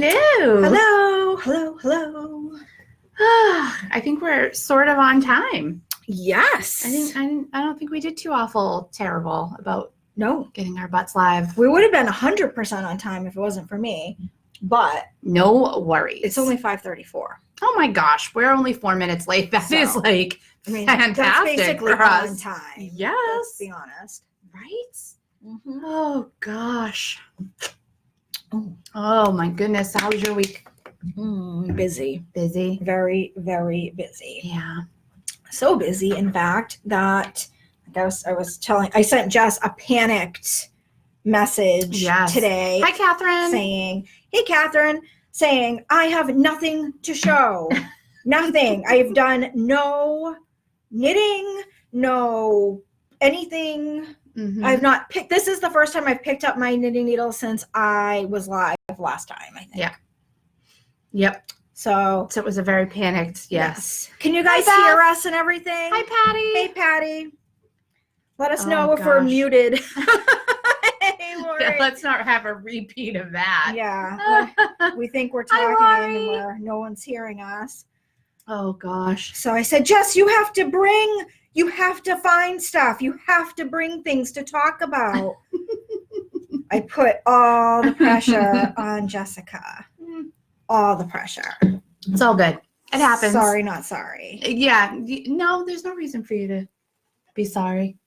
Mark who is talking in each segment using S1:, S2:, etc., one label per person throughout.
S1: Hello.
S2: Hello. Hello. Hello.
S1: I think we're sort of on time.
S2: Yes.
S1: I don't think we did too awful terrible about getting our butts live.
S2: We would have been 100% on time if it wasn't for me, but
S1: no worries.
S2: It's only 5:34.
S1: Oh my gosh, we're only 4 minutes late. That is like fantastic.
S2: That's basically
S1: for us.
S2: on time.
S1: Yes.
S2: Let's be honest.
S1: Right?
S2: Mm-hmm.
S1: Oh gosh. Oh my goodness. How was your week?
S2: Busy.
S1: Busy.
S2: Very, very busy.
S1: Yeah.
S2: So busy, in fact, that I sent Jess a panicked message today.
S1: Hi, Catherine.
S2: Hey, Catherine, saying, I have nothing to show. Nothing. I've done no knitting, no anything.
S1: Mm-hmm.
S2: I've not picked. This is the first time I've picked up my knitting needle since I was live last time, I think.
S1: Yeah. Yep. So it was a very panicked, yes.
S2: Can you guys hear us and everything?
S1: Hi, Patty.
S2: Hey, Patty. Let us know if we're muted.
S1: Yeah, let's not have a repeat of that.
S2: Yeah. We think we're talking where no one's hearing us.
S1: Oh, gosh.
S2: So I said, Jess, you have to find stuff. You have to bring things to talk about. I put all the pressure on Jessica. All the pressure.
S1: It's all good. It happens.
S2: Sorry, not sorry.
S1: Yeah. No, there's no reason for you to be sorry.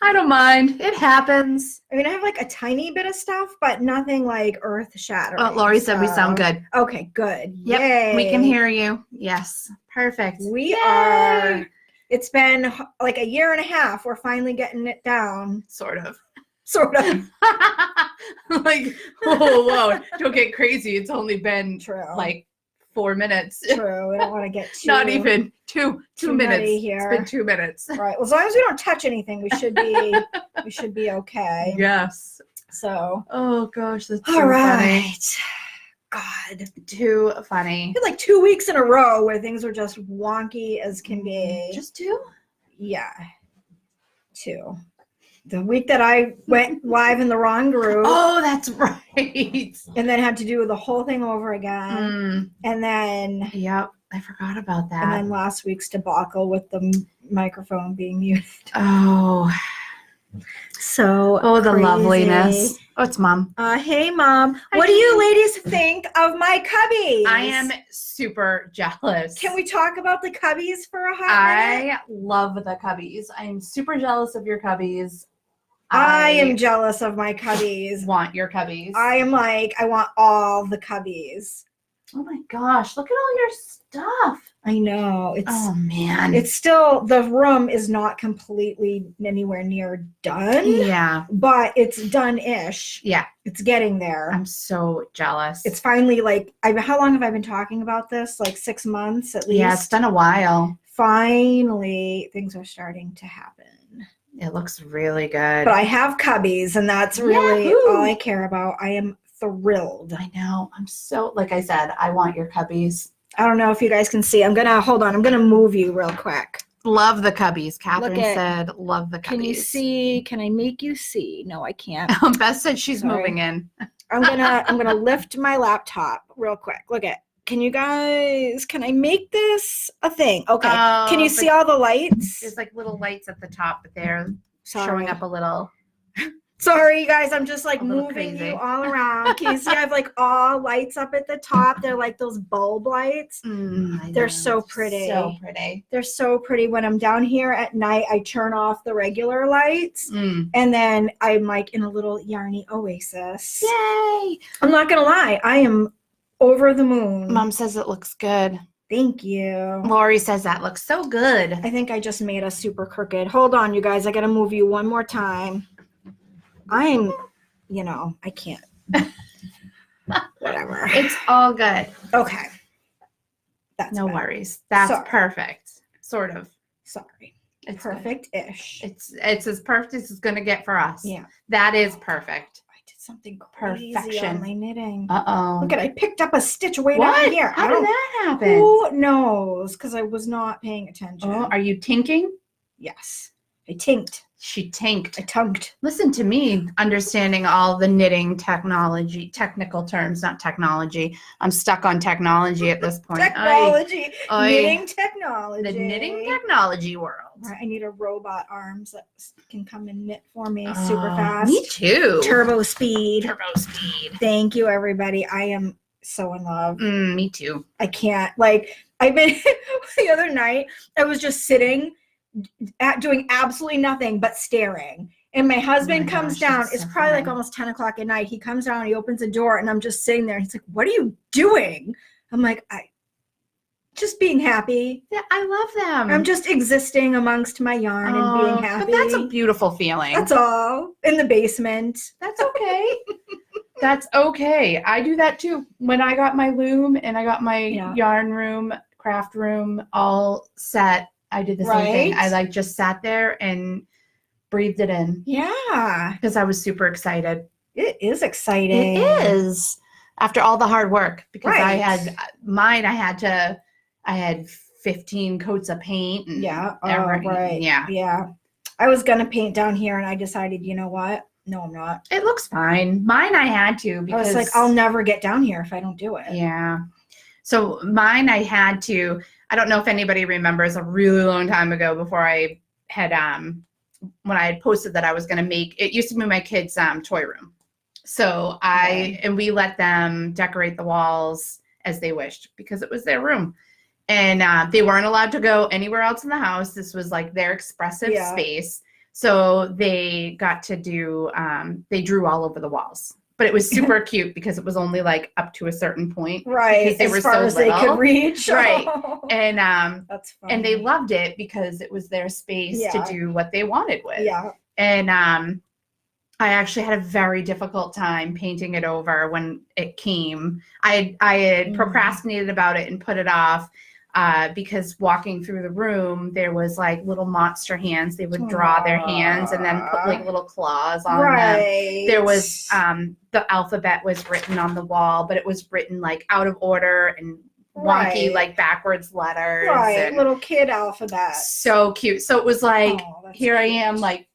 S1: I don't mind. It happens.
S2: I mean, I have like a tiny bit of stuff, but nothing like earth shattering.
S1: Oh, Lori said we sound good.
S2: Okay, good.
S1: Yep.
S2: Yay.
S1: We can hear you. Yes. Perfect.
S2: We are. It's been like a year and a half. We're finally getting it down.
S1: Sort of.
S2: Like,
S1: whoa. Don't get crazy. It's only been like 4 minutes.
S2: True. We don't want to get too.
S1: Not even two minutes.
S2: Here.
S1: It's been 2 minutes.
S2: Right. Well, as long as we don't touch anything, we should be okay.
S1: Yes.
S2: So.
S1: Oh gosh, that's
S2: all
S1: so
S2: right.
S1: Funny.
S2: God.
S1: Too funny.
S2: I had like 2 weeks in a row where things were just wonky as can be.
S1: Just 2?
S2: Yeah. 2. The week that I went live in the wrong group.
S1: Oh, that's right.
S2: And then had to do the whole thing over again. And then.
S1: Yep. I forgot about that.
S2: And then last week's debacle with the microphone being muted.
S1: Oh.
S2: So.
S1: Oh, the loveliness. Oh, it's Mom.
S2: Hey, Mom. What do you ladies think of my cubbies?
S1: I am super jealous.
S2: Can we talk about the cubbies for a hot minute?
S1: I love the cubbies. I am super jealous of your cubbies.
S2: I am jealous of my cubbies.
S1: Want your cubbies.
S2: I am like, I want all the cubbies.
S1: Oh my gosh, look at all your stuff.
S2: I know.
S1: Oh man.
S2: It's still, the room is not completely anywhere near done.
S1: Yeah.
S2: But it's done-ish.
S1: Yeah.
S2: It's getting there.
S1: I'm so jealous.
S2: It's finally like, how long have I been talking about this? Like 6 months at least?
S1: Yeah, it's been a while.
S2: Finally, things are starting to happen.
S1: It looks really good.
S2: But I have cubbies, and that's really all I care about. I am thrilled.
S1: I know. I'm so, like I said, I want your cubbies.
S2: I don't know if you guys can see. I'm going to move you real quick.
S1: Love the cubbies. Catherine said, love the cubbies.
S2: Can you see? Can I make you see? No, I can't.
S1: Beth said she's moving in.
S2: I'm gonna lift my laptop real quick. Look at. Can I make this a thing? Okay. Can you see all the lights?
S1: There's like little lights at the top, but they're showing up a little.
S2: Sorry, you guys. I'm just like moving you all around. Can you see I have like all lights up at the top? They're like those bulb lights. They're so pretty.
S1: So pretty.
S2: They're so pretty. When I'm down here at night, I turn off the regular lights. And then I'm like in a little yarny oasis.
S1: Yay!
S2: I'm not going to lie. I am over the moon.
S1: Mom says it looks good.
S2: Thank you.
S1: Lori says that looks so good.
S2: I think I just made us super crooked. Hold on, you guys. I got to move you one more time. I can't. Whatever.
S1: It's all good.
S2: Okay.
S1: That's no worries. That's perfect. Sort of.
S2: Sorry. It's perfect-ish.
S1: It's as perfect as it's going to get for us.
S2: Yeah.
S1: That is perfect.
S2: Something crazy on my knitting.
S1: Look
S2: at, I picked up a stitch way down here.
S1: How did that happen?
S2: Who knows? Because I was not paying attention.
S1: Oh, are you tinking?
S2: Yes. I tinked.
S1: She tinked.
S2: I tunked.
S1: Listen to me, understanding all the knitting technical terms, not technology. I'm stuck on technology at this point.
S2: Technology. Knitting technology.
S1: The knitting technology world.
S2: Right, I need a robot arms that can come and knit for me super fast.
S1: Me too.
S2: Turbo speed.
S1: Turbo speed.
S2: Thank you, everybody. I am so in love.
S1: Me too.
S2: I can't. Like, I've been the other night, I was just sitting doing absolutely nothing but staring. And my husband comes down. It's probably like almost 10 o'clock at night. He comes down, he opens the door, and I'm just sitting there. He's like, what are you doing? I'm like, just being happy.
S1: Yeah, I love them.
S2: I'm just existing amongst my yarn and being happy.
S1: But that's a beautiful feeling.
S2: That's all. In the basement.
S1: That's okay. That's okay. I do that too. When I got my loom and I got my yarn room, craft room all set, I did the same thing. I just sat there and breathed it in.
S2: Yeah.
S1: Because I was super excited.
S2: It is exciting.
S1: It is. After all the hard work. Because I had mine, I had 15 coats of paint. And
S2: Yeah.
S1: Yeah.
S2: Yeah. I was going to paint down here and I decided, you know what? No, I'm not.
S1: It looks fine. Mine I had to because
S2: I was like, I'll never get down here if I don't do it.
S1: Yeah. So mine I had to. I don't know if anybody remembers a really long time ago before I had when I had posted that I was going to make, it used to be my kids' toy room. So and we let them decorate the walls as they wished because it was their room. And they weren't allowed to go anywhere else in the house. This was like their expressive space. So they got to do, they drew all over the walls. But it was super cute because it was only like up to a certain point.
S2: Right.
S1: They
S2: as
S1: were
S2: far
S1: so
S2: as
S1: little.
S2: they could reach.
S1: Right. And
S2: that's funny.
S1: and they loved it because it was their space to do what they wanted with.
S2: Yeah.
S1: And I actually had a very difficult time painting it over when it came. I had procrastinated about it and put it off. Because walking through the room, there was like little monster hands. They would draw their hands and then put like little claws on them. There was the alphabet was written on the wall, but it was written like out of order and wonky, like backwards letters.
S2: Right, little kid alphabet.
S1: So cute. So it was like, here I am, like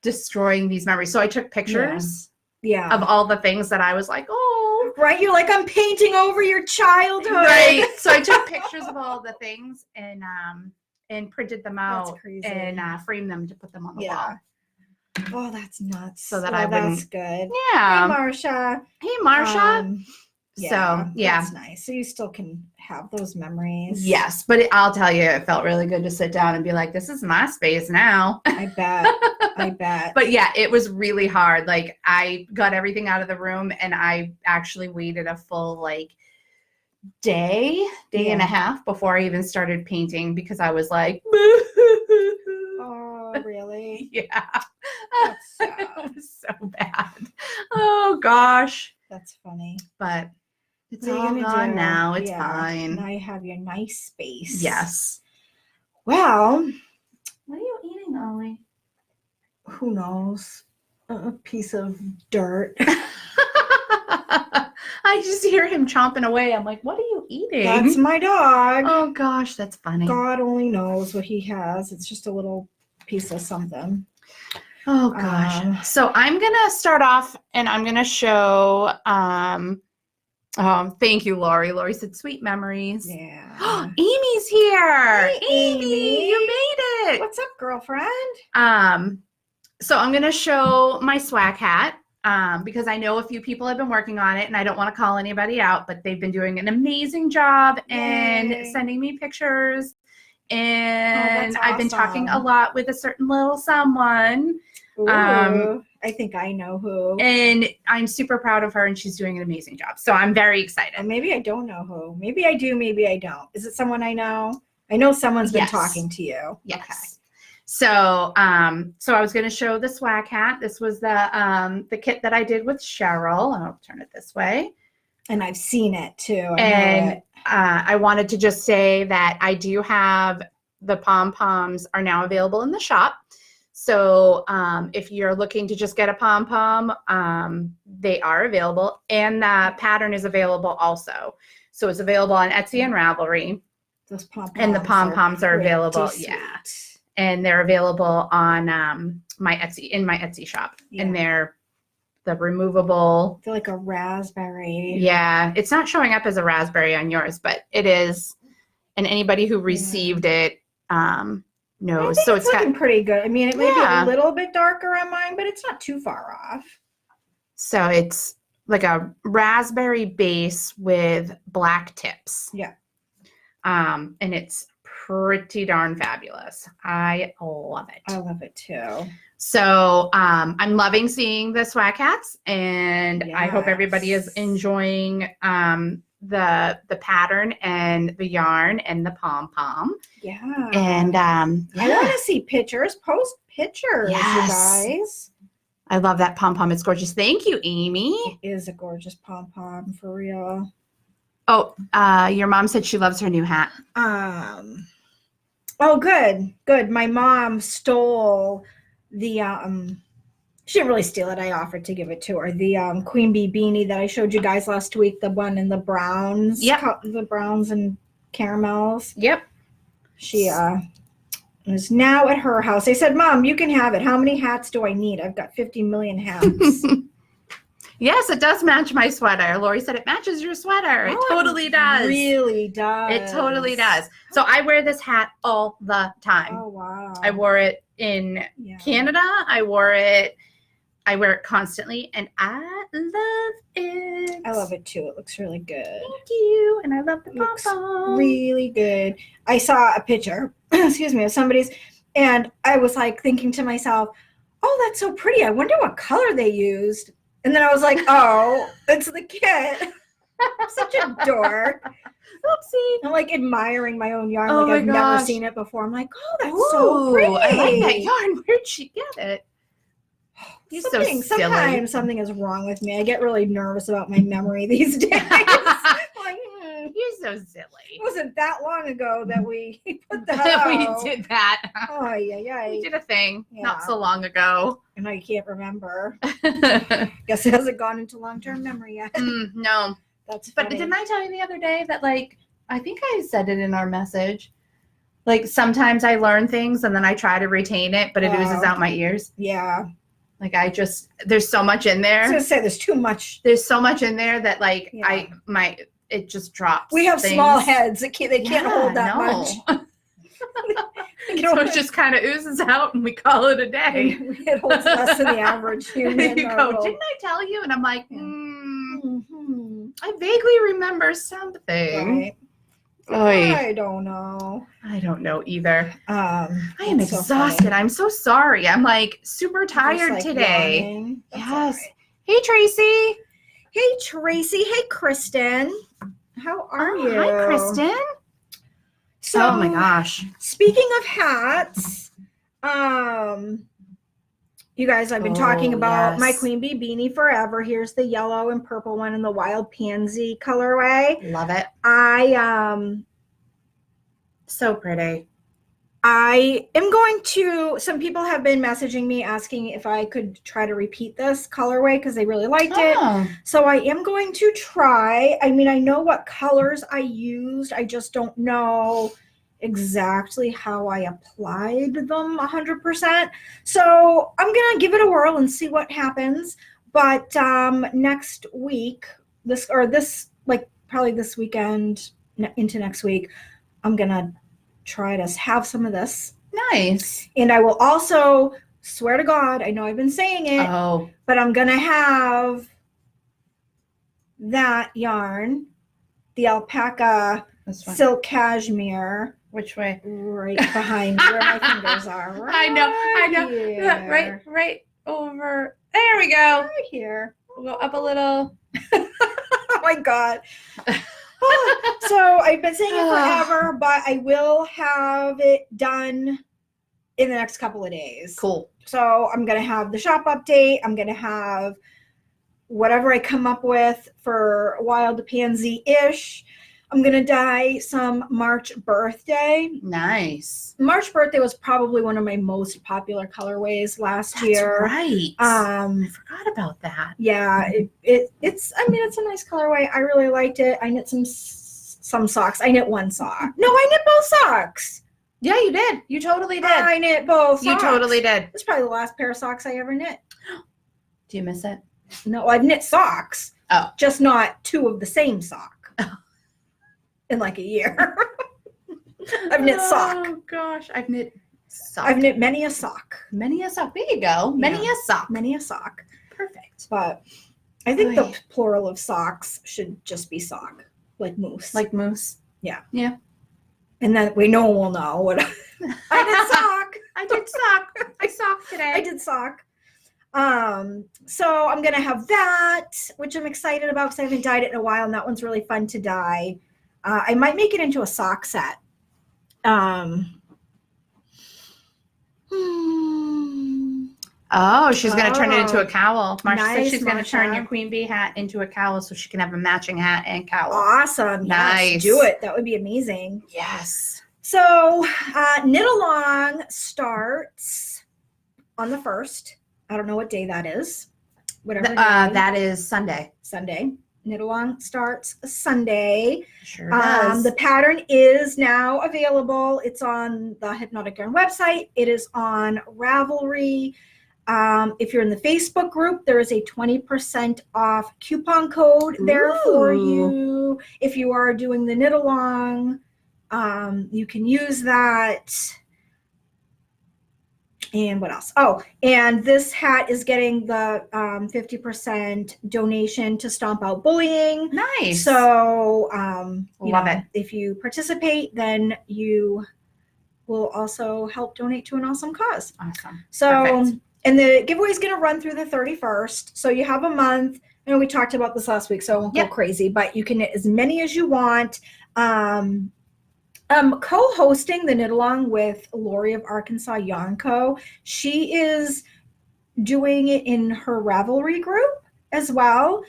S1: destroying these memories. So I took pictures of all the things that I was like,
S2: right, you're like, I'm painting over your childhood.
S1: Right. So I took pictures of all the things and printed them out and framed them to put them on the wall.
S2: Oh, that's nuts.
S1: So that that's
S2: good.
S1: Yeah.
S2: Hey, Marsha.
S1: Hey, Marsha. So,
S2: that's nice. So you still can have those memories.
S1: Yes, but I'll tell you, it felt really good to sit down and be like, this is my space now.
S2: I bet. I bet.
S1: But yeah, it was really hard. Like I got everything out of the room and I actually waited a full like day and a half before I even started painting because I was like,
S2: oh, really?
S1: Yeah.
S2: That's sad.
S1: It was so bad. Oh gosh.
S2: That's funny.
S1: But it's all gone now. It's fine.
S2: Now you have your nice space.
S1: Yes.
S2: Well,
S1: what are you eating, Ollie?
S2: Who knows? A piece of dirt.
S1: I just hear him chomping away. I'm like, what are you eating?
S2: That's my dog.
S1: Oh gosh, that's funny.
S2: God only knows what he has. It's just a little piece of something.
S1: Oh gosh. So I'm gonna start off and I'm gonna show thank you, Lori. Lori said sweet memories.
S2: Yeah.
S1: Amy's here.
S2: Hey,
S1: Amy, you made it.
S2: What's up, girlfriend?
S1: So I'm gonna show my swag hat. Because I know a few people have been working on it and I don't want to call anybody out, but they've been doing an amazing job and sending me pictures. And I've been talking a lot with a certain little someone.
S2: Ooh, I think I know who.
S1: And I'm super proud of her and she's doing an amazing job. So I'm very excited.
S2: Maybe I don't know who. Maybe I do, maybe I don't. Is it someone I know? I know someone's been talking to you.
S1: Yes.
S2: Okay.
S1: So, so I was going to show the swag hat. This was the kit that I did with Cheryl. I'll turn it this way.
S2: And I've seen it too.
S1: I wanted to just say that I do have the pom-poms are now available in the shop. So if you're looking to just get a pom-pom, they are available. And the pattern is available also. So it's available on Etsy and Ravelry.
S2: Those pom-poms
S1: and the pom-poms are available.
S2: Sweet.
S1: Yeah. and they're available on my Etsy shop.
S2: Yeah.
S1: And they're the removable.
S2: They're like a raspberry.
S1: Yeah, it's not showing up as a raspberry on yours, but it is. And anybody who received it knows. So
S2: it's looking pretty good. I mean, it may be
S1: Yeah.
S2: a little bit darker on mine, but it's not too far off.
S1: So it's like a raspberry base with black tips.
S2: Yeah.
S1: And it's pretty darn fabulous. I love it.
S2: I love it too.
S1: So I'm loving seeing the swag hats, and I hope everybody is
S2: Yes.
S1: enjoying the pattern and the yarn and the pom-pom.
S2: Yeah.
S1: And
S2: I want to see pictures. Post pictures,
S1: Yes.
S2: you guys.
S1: I love that pom-pom. It's gorgeous. Thank you, Amy.
S2: It is a gorgeous pom-pom for real.
S1: Oh, your mom said she loves her new hat.
S2: Oh, good. My mom stole the she didn't really steal it. I offered to give it to her. The Queen Bee beanie that I showed you guys last week, the one in the browns.
S1: Yep.
S2: The browns and caramels.
S1: Yep.
S2: She is now at her house. I said, Mom, you can have it. How many hats do I need? I've got 50 million hats.
S1: Yes, it does match my sweater. Lori said it matches your sweater. It totally does.
S2: Really does.
S1: It totally does. So I wear this hat all the time.
S2: Oh, wow.
S1: I wore it in Canada. I wear it constantly, and I love it.
S2: I love it too. It looks really good.
S1: Thank you. And I love the
S2: Looks
S1: pom-pom.
S2: really good. I saw a picture, excuse me, of somebody's, and I was like thinking to myself, oh, that's so pretty. I wonder what color they used. And then I was like, oh, it's the kit. I'm such a dork.
S1: Oopsie.
S2: I'm like admiring my own yarn.
S1: Oh
S2: like
S1: my
S2: I've never
S1: gosh.
S2: seen it before. I'm like, oh, that's so pretty.
S1: I like that yarn. Where'd she get it? You're so silly.
S2: Sometimes something is wrong with me. I get really nervous about my memory these days. Like,
S1: You're so silly.
S2: it wasn't that long ago that we put that
S1: That
S2: out.
S1: we did that.
S2: Oh, yeah.
S1: We did a thing
S2: Yeah.
S1: not so long ago.
S2: And I can't remember. Guess it hasn't gone into long-term memory yet.
S1: No.
S2: That's
S1: But
S2: funny.
S1: didn't I tell you the other day that, like, I think I said it in our message. Like, sometimes I learn things and then I try to retain it, but it oozes out my ears.
S2: Yeah.
S1: Like, there's so much in
S2: I was
S1: there.
S2: going to say there's too much.
S1: There's so much in there that, like,
S2: Yeah.
S1: it just drops.
S2: We have
S1: things.
S2: small heads. They can't hold that much.
S1: So it just kind of oozes out and we call it a day.
S2: It holds less than the average human.
S1: You go, didn't I tell you? And I'm like,
S2: Mm-hmm.
S1: I vaguely remember something.
S2: Right.
S1: Oy.
S2: I don't know.
S1: I don't know either. I am
S2: That's so
S1: exhausted.
S2: funny.
S1: I'm so sorry. I'm like super tired
S2: Just, like,
S1: today.
S2: yawning. That's
S1: Yes.
S2: all right.
S1: Hey, Tracy.
S2: Hey, Tracy. Hey, Kristen. How are you?
S1: Hi, Kristen.
S2: So,
S1: Oh my gosh.
S2: speaking of hats, you guys, I've been talking about my
S1: yes.
S2: Queen Bee beanie forever. Here's the yellow and purple one in the wild pansy colorway.
S1: Love it. So pretty.
S2: I am going to, some people have been messaging me asking if I could try to repeat this colorway because they really liked it.
S1: Oh.
S2: So I am going to try. I mean, I know what colors I used. I just don't know exactly how I applied them 100%. So I'm going to give it a whirl and see what happens. But next week, probably this weekend into next week, I'm going to try to have some of this.
S1: Nice.
S2: And I will also, swear to God, I know I've been saying it,
S1: Oh.
S2: but I'm going to have that yarn, the alpaca
S1: This one.
S2: silk cashmere,
S1: Which way?
S2: right behind where my fingers are.
S1: I know.
S2: Here.
S1: Right over. There we go.
S2: Right here.
S1: We'll go up a little.
S2: Oh my God. So I've been saying it forever, but I will have it done in the next couple of days.
S1: Cool.
S2: So I'm going to have the shop update. I'm going to have whatever I come up with for Wild Pansy-ish. I'm going to dye some March Birthday.
S1: Nice.
S2: March Birthday was probably one of my most popular colorways last year.
S1: Right. I forgot about that.
S2: Yeah, it's a nice colorway. I really liked it. I knit some socks. I knit one sock. No, I knit both socks.
S1: Yeah, you did. You totally did.
S2: I knit both
S1: You
S2: socks.
S1: totally did.
S2: It's probably the last pair of socks I ever knit.
S1: Do you miss it?
S2: No, I've knit socks.
S1: Oh.
S2: Just not two of the same sock. In like a year. I've knit sock.
S1: Oh gosh, I've knit sock.
S2: I've knit many a sock.
S1: Many a sock. There you go. Many a sock.
S2: Many a sock.
S1: Perfect.
S2: But I think
S1: Oy.
S2: the plural of socks should just be sock. Like moose.
S1: Like moose.
S2: Yeah.
S1: Yeah.
S2: And then no one will know what I did sock.
S1: I did sock. I socked today.
S2: I did sock. So I'm gonna have that, which I'm excited about because I haven't dyed it in a while, and that one's really fun to dye. I might make it into a sock set.
S1: Oh, she's going to turn it into a cowl. Marsha said
S2: Nice,
S1: she's going to turn
S2: Marsha.
S1: your queen bee hat into a cowl so she can have a matching hat and cowl.
S2: Awesome.
S1: Nice.
S2: Yes, do it. That would be amazing.
S1: Yes.
S2: So knit along starts on the 1st. I don't know what day that is. Whatever day.
S1: That is Sunday.
S2: Sunday. Knit along starts Sunday.
S1: Sure does.
S2: The pattern is now available. It's on the Hypnotic Yarn website. It is on Ravelry. If you're in the Facebook group, there is a 20% off coupon code there for you. If you are doing the knit along, you can use that. And what else? Oh, and this hat is getting the 50% donation to Stomp Out Bullying.
S1: Nice.
S2: So,
S1: Love it.
S2: If you participate, then you will also help donate to an awesome cause.
S1: Awesome.
S2: So,
S1: Perfect.
S2: and the giveaway is going to run through the 31st. So you have a month. I know we talked about this last week, so I won't go crazy, but you can knit as many as you want. I'm co-hosting the knit along with Lori of Arkansas Yarn Co. She is doing it in her Ravelry group as well.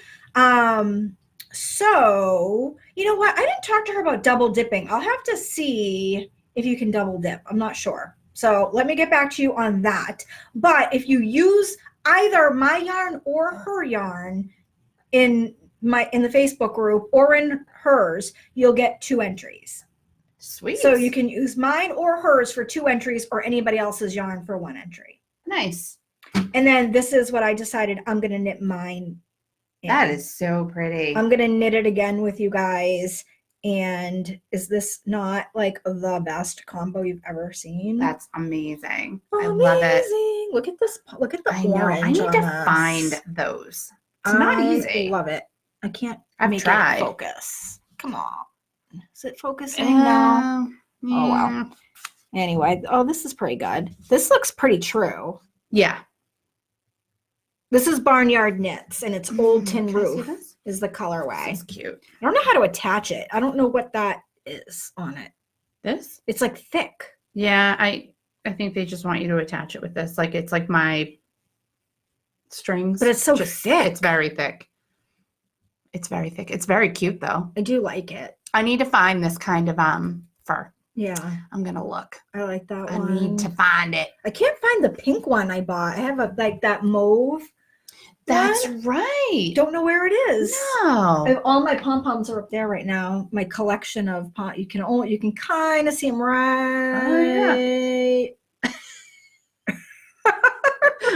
S2: So you know what? I didn't talk to her about double dipping. I'll have to see if you can double dip. I'm not sure. So let me get back to you on that. But if you use either my yarn or her yarn in the Facebook group or in hers, you'll get 2 entries.
S1: Sweet.
S2: So you can use mine or hers for 2 entries or anybody else's yarn for 1 entry.
S1: Nice.
S2: And then this is what I decided I'm going to knit mine in.
S1: That is so pretty.
S2: I'm going to knit it again with you guys. And is this not like the best combo you've ever seen?
S1: That's amazing.
S2: Amazing.
S1: I love it.
S2: Look at this. Look at the
S1: I know.
S2: orange.
S1: I need
S2: on
S1: to
S2: this.
S1: find those. It's not easy.
S2: I love it. I can't
S1: I've
S2: make
S1: tried.
S2: it focus. Come on. Is it focusing now? Oh, wow. Anyway, this is pretty good. This looks pretty true.
S1: Yeah.
S2: This is Barnyard Knits, and it's Old Tin
S1: Can I see
S2: Roof
S1: this?
S2: is the colorway.
S1: This is cute.
S2: I don't know how to attach it. I don't know what that is on it.
S1: This?
S2: It's like thick.
S1: Yeah, I think they just want you to attach it with this. Like it's like my strings.
S2: But it's so thick.
S1: It's very thick. It's very thick. It's very cute though.
S2: I do like it.
S1: I need to find this kind of fur.
S2: Yeah,
S1: I'm gonna look.
S2: I like that
S1: I
S2: one.
S1: need to find it.
S2: I can't find the pink one I bought. I have that mauve.
S1: That's
S2: one.
S1: right.
S2: Don't know where it is.
S1: No.
S2: All my pom-poms are up there right now. My collection of you can kind of see them right.
S1: Oh, yeah.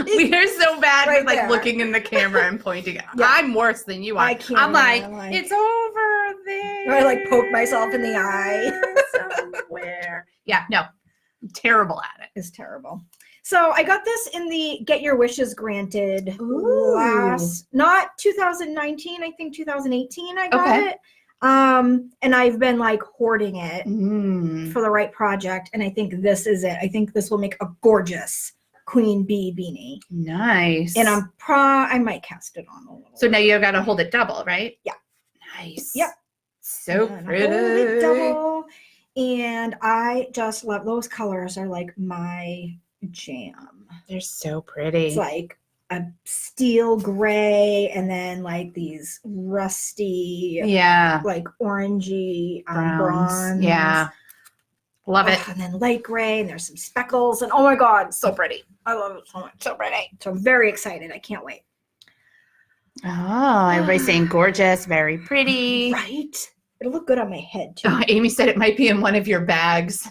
S1: We are so bad
S2: Right
S1: with like
S2: there.
S1: looking in the camera and pointing.
S2: Yeah.
S1: I'm worse than you are.
S2: I can't.
S1: I'm like,
S2: I'm like-
S1: it's over there.
S2: I like poke myself in the eye.
S1: somewhere. Yeah, no, I'm terrible at it.
S2: It's terrible. So I got this in the Get Your Wishes Granted
S1: Ooh.
S2: not 2019, I think 2018 I got
S1: Okay.
S2: it. And I've been like hoarding it
S1: Mm.
S2: for the right project. And I think this is it. I think this will make a gorgeous queen bee beanie.
S1: Nice.
S2: And I might cast it on a little.
S1: So now you got to hold it double, right?
S2: Yeah.
S1: Nice.
S2: Yep.
S1: So
S2: And
S1: pretty.
S2: hold it double. And I just love those colors are like my jam.
S1: They're so pretty.
S2: It's like a steel gray and then like these rusty
S1: yeah.
S2: like orangey
S1: Browns.
S2: bronze.
S1: Yeah. Love it.
S2: And then light gray and there's some speckles and oh my god, so pretty. I love it so much. So pretty. So I'm very excited. I can't wait.
S1: Oh, everybody's saying gorgeous, very pretty.
S2: Right? It'll look good on my head too.
S1: Oh, Amy said it might be in one of your bags.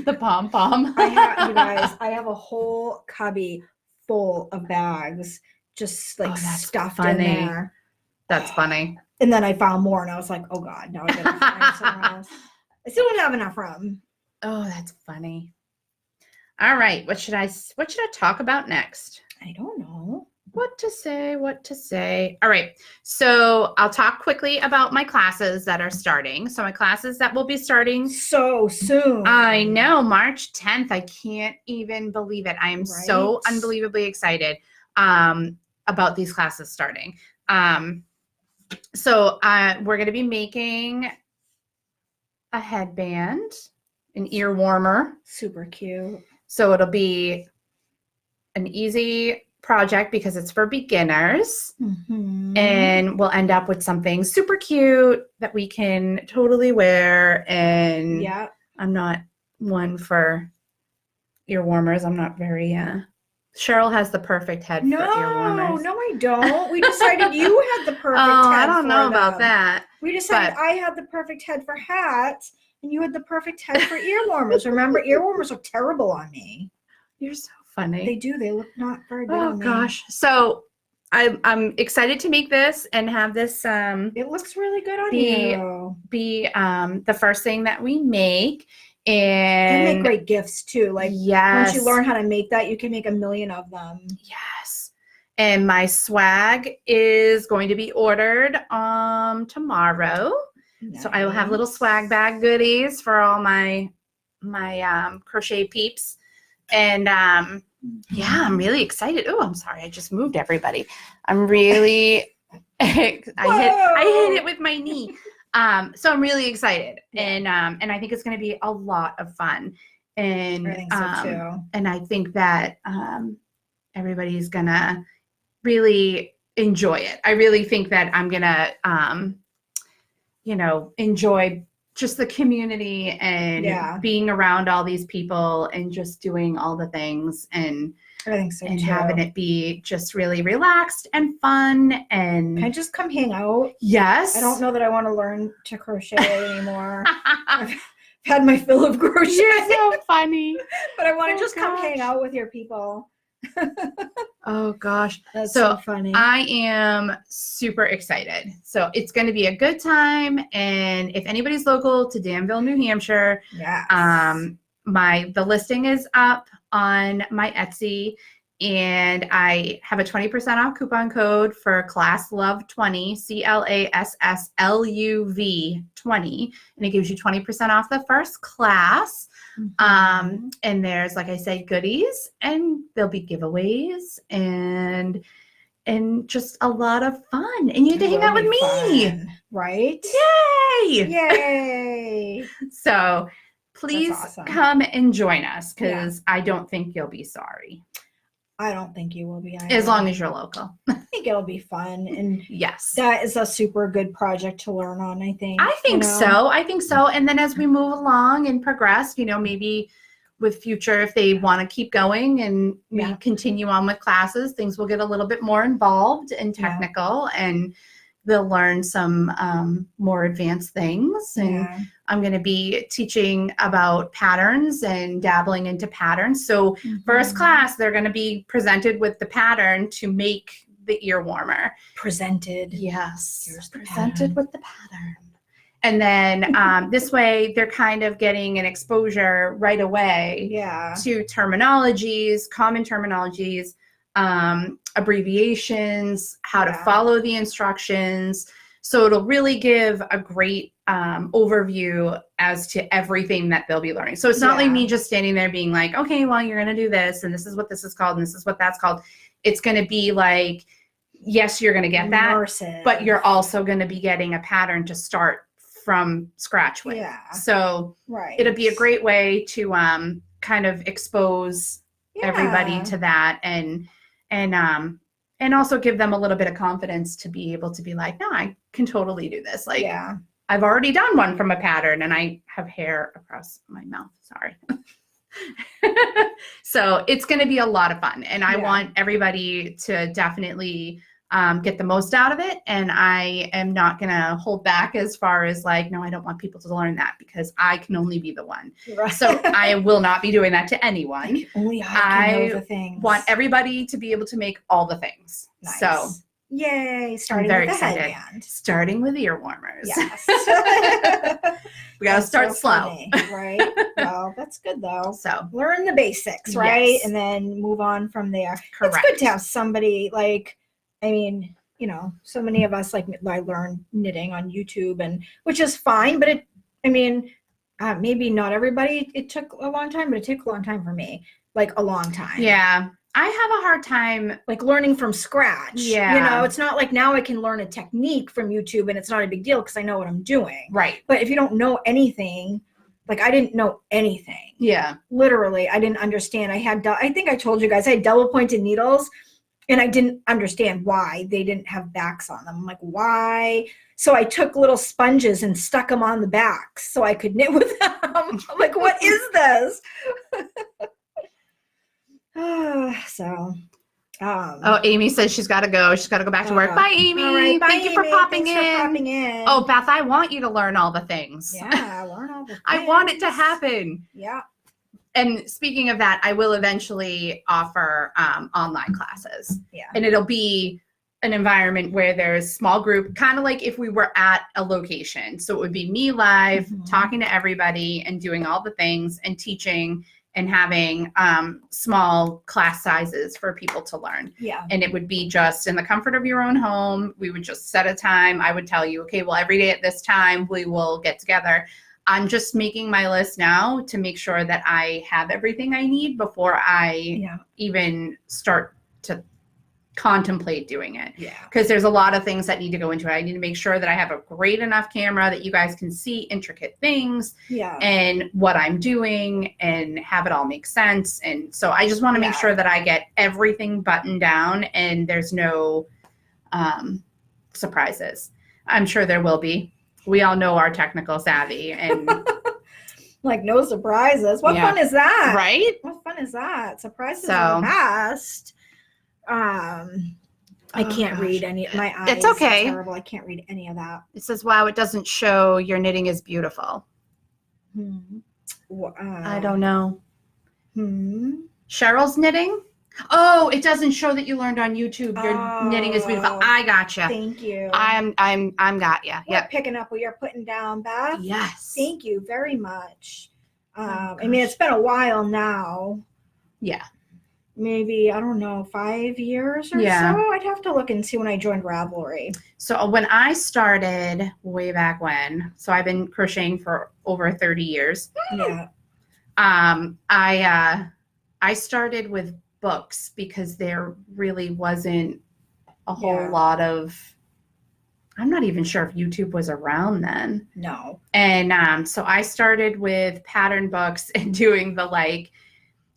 S1: The pom-pom.
S2: You guys, I have a whole cubby full of bags just like
S1: that's
S2: stuffed
S1: funny.
S2: in there.
S1: That's funny.
S2: And then I found more and I was like, oh God, now I gotta find somewhere else. I still don't have enough room.
S1: Oh, that's funny. All right. What should I talk about next?
S2: I don't know.
S1: What to say. All right. So I'll talk quickly about my classes that are starting. So my classes that will be starting
S2: so soon.
S1: I know, March 10th. I can't even believe it. I am so unbelievably excited about these classes starting. So we're going to be making a headband, an ear warmer.
S2: Super cute.
S1: So it'll be an easy project because it's for beginners.
S2: Mm-hmm.
S1: And we'll end up with something super cute that we can totally wear. And
S2: yeah,
S1: I'm not one for ear warmers. I'm not very Cheryl has the perfect head for ear warmers.
S2: No, I don't. We decided you had the perfect head.
S1: I don't know about that.
S2: We decided I had the perfect head for hats and you had the perfect head for ear warmers. Remember, ear warmers are terrible on me.
S1: You're so funny.
S2: They do. They look not very good on me. Oh
S1: gosh. So I'm excited to make this and have this
S2: it looks really good on you.
S1: Be the first thing that we make. And
S2: make great gifts too. Like
S1: yes.
S2: Once you learn how to make that, you can make 1,000,000 of them.
S1: Yes. And my swag is going to be ordered tomorrow. Nice. So I will have little swag bag goodies for all my crochet peeps. And yeah, I'm really excited. Oh, I'm sorry. I just moved everybody. I'm really I hit it with my knee. So I'm really excited. Yeah. And I think it's going to be a lot of fun. And
S2: I think so too.
S1: And I think that everybody's going to really enjoy it. I really think that I'm going to enjoy just the community and being around all these people and just doing all the things and
S2: I think so
S1: and
S2: too.
S1: Having it be just really relaxed and fun. And
S2: can I just come hang out?
S1: Yes.
S2: I don't know that I want to learn to crochet anymore. I've had my fill of crochet.
S1: You're so funny.
S2: But I want to come hang out with your people.
S1: Oh gosh,
S2: that's so funny.
S1: I am super excited. So it's going to be a good time. And if anybody's local to Danville, New Hampshire, the listing is up on my Etsy, and I have a 20% off coupon code for ClassLuv20, ClassLuv 20, and it gives you 20% off the first class. Mm-hmm. And there's, like I said, goodies, and there'll be giveaways and just a lot of fun. And you get to hang out with me,
S2: right?
S1: Yay! So please come and join us, because I don't think you'll be sorry.
S2: I don't think you will be either.
S1: As long as you're local.
S2: I think it'll be fun. And
S1: yes,
S2: that is a super good project to learn on, I think.
S1: I think so. And then as we move along and progress, maybe with future, if they want to keep going and we continue on with classes, things will get a little bit more involved and technical, and they'll learn some more advanced things. And I'm going to be teaching about patterns and dabbling into patterns. So first class, they're going to be presented with the pattern to make the ear warmer.
S2: Presented.
S1: Yes. Presented with the pattern. And then this way, they're kind of getting an exposure right away to terminologies, common terminologies, abbreviations, how to follow the instructions. So it'll really give a great overview as to everything that they'll be learning. So it's not like me just standing there being like, okay, well, you're going to do this, and this is what this is called, and this is what that's called. It's going to be like, yes, you're going to get that, but you're also going to be getting a pattern to start from scratch with. So it'll be a great way to kind of expose everybody to that, and also give them a little bit of confidence to be able to be like, no, I can totally do this. Like, I've already done one from a pattern, and I have hair across my mouth. Sorry. So it's going to be a lot of fun, and I want everybody to definitely get the most out of it. And I am not going to hold back as far as like, no, I don't want people to learn that because I can only be the one.
S2: Right.
S1: So I will not be doing that to anyone.
S2: Only I can know the things.
S1: Want everybody to be able to make all the things.
S2: Nice.
S1: So
S2: yay, starting
S1: very
S2: with the
S1: excited.
S2: headband.
S1: Starting with ear warmers.
S2: Yes.
S1: We got to start
S2: so
S1: slow.
S2: Funny, right? Well, that's good though.
S1: So
S2: learn the basics, right?
S1: Yes.
S2: And then move on from there.
S1: Correct.
S2: It's good to have somebody like, I mean, you know, so many of us, like I learned knitting on YouTube, and which is fine, but maybe not everybody, it took a long time, but it took a long time for me, like a long time.
S1: Yeah. I have a hard time
S2: like learning from scratch.
S1: Yeah.
S2: You know, it's not like now I can learn a technique from YouTube and it's not a big deal because I know what I'm doing.
S1: Right.
S2: But if you don't know anything, like I didn't know anything.
S1: Yeah.
S2: Literally, I didn't understand. I think I told you guys I had double pointed needles and I didn't understand why they didn't have backs on them. I'm like, why? So I took little sponges and stuck them on the backs so I could knit with them. I'm like, what is this?
S1: Oh, Amy says she's got to go. She's got to go back to work. Bye, Amy.
S2: All right, bye,
S1: Thank you for
S2: Amy.
S1: popping
S2: Thanks
S1: in.
S2: for popping in.
S1: Oh, Beth, I want you to learn all the things.
S2: Yeah, learn all the things.
S1: I want it to happen.
S2: Yeah.
S1: And speaking of that, I will eventually offer online classes.
S2: Yeah.
S1: And it'll be an environment where there's small group, kind of like if we were at a location. So it would be me live, talking to everybody and doing all the things and teaching and having small class sizes for people to learn.
S2: Yeah.
S1: And it would be just in the comfort of your own home. We would just set a time. I would tell you, okay, well, every day at this time, we will get together. I'm just making my list now to make sure that I have everything I need before I even start to contemplate doing it.
S2: Yeah.
S1: Because there's a lot of things that need to go into it. I need to make sure that I have a great enough camera that you guys can see intricate things and what I'm doing and have it all make sense. And so I just want to make sure that I get everything buttoned down and there's no surprises. I'm sure there will be. We all know our technical savvy and
S2: like no surprises. What fun is that?
S1: Right?
S2: What fun is that? Surprises are the best. I can't read any. My eyes.
S1: It's okay.
S2: Are terrible. I can't read any of that.
S1: It says, "Wow, it doesn't show your knitting is beautiful." I don't know. Cheryl's knitting. Oh, it doesn't show that you learned on YouTube. Your knitting is beautiful. I gotcha.
S2: Thank you.
S1: I'm got ya.
S2: Yep. Picking up what you're putting down, Beth.
S1: Yes.
S2: Thank you very much. I mean, it's been a while now.
S1: Yeah.
S2: Maybe, I don't know, 5 years or so. I'd have to look and see when I joined Ravelry. So
S1: when I started way back when, so I've been crocheting for over 30 years.
S2: Yeah.
S1: I started with books because there really wasn't a whole lot of, I'm not even sure if YouTube was around then.
S2: No.
S1: And so I started with pattern books and doing the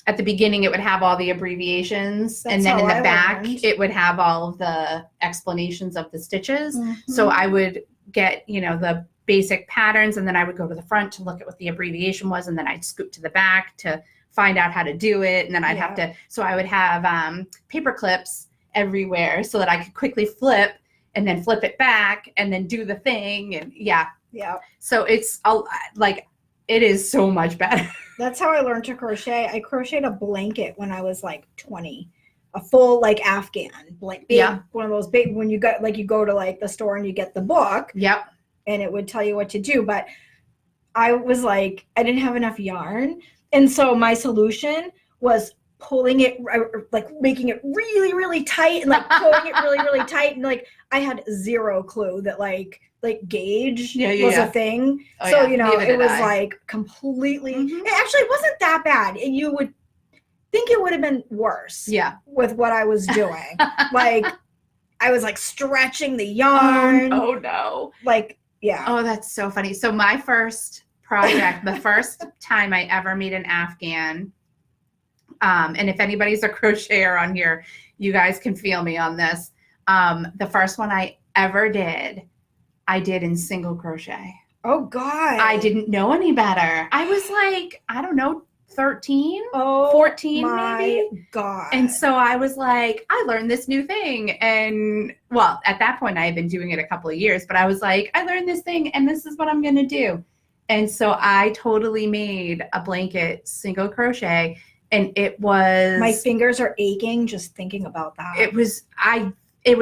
S1: at the beginning, it would have all the abbreviations. And then in the back, it would have all of the explanations of the stitches. So I would get, the basic patterns, and then I would go to the front to look at what the abbreviation was. And then I'd scoot to the back to find out how to do it. And then I'd have to, so I would have paper clips everywhere so that I could quickly flip and then flip it back and then do the thing. And so it's it is so much better.
S2: That's how I learned to crochet. I crocheted a blanket when I was 20, a full Afghan blanket. One of those big, when you got you go to the store and you get the book.
S1: Yep.
S2: And it would tell you what to do. But I was I didn't have enough yarn. And so my solution was pulling it, making it really, really tight and pulling it really, really tight. And I had zero clue that gauge was a thing. So, it was completely, it actually wasn't that bad. And you would think it would have been worse.
S1: Yeah.
S2: With what I was doing. I was stretching the yarn.
S1: Oh no.
S2: Oh,
S1: that's so funny. So my first project, the first time I ever made an Afghan, and if anybody's a crocheter on here, you guys can feel me on this. The first one I ever did, I did in single crochet.
S2: Oh God.
S1: I didn't know any better. I was I don't know, 13,
S2: Oh,
S1: 14
S2: my
S1: maybe.
S2: God.
S1: And so I was like, I learned this new thing. And well, at that point I had been doing it a couple of years, but I was like, I learned this thing and this is what I'm going to do. And so I totally made a blanket single crochet, and it was,
S2: my fingers are aching just thinking about that.
S1: it was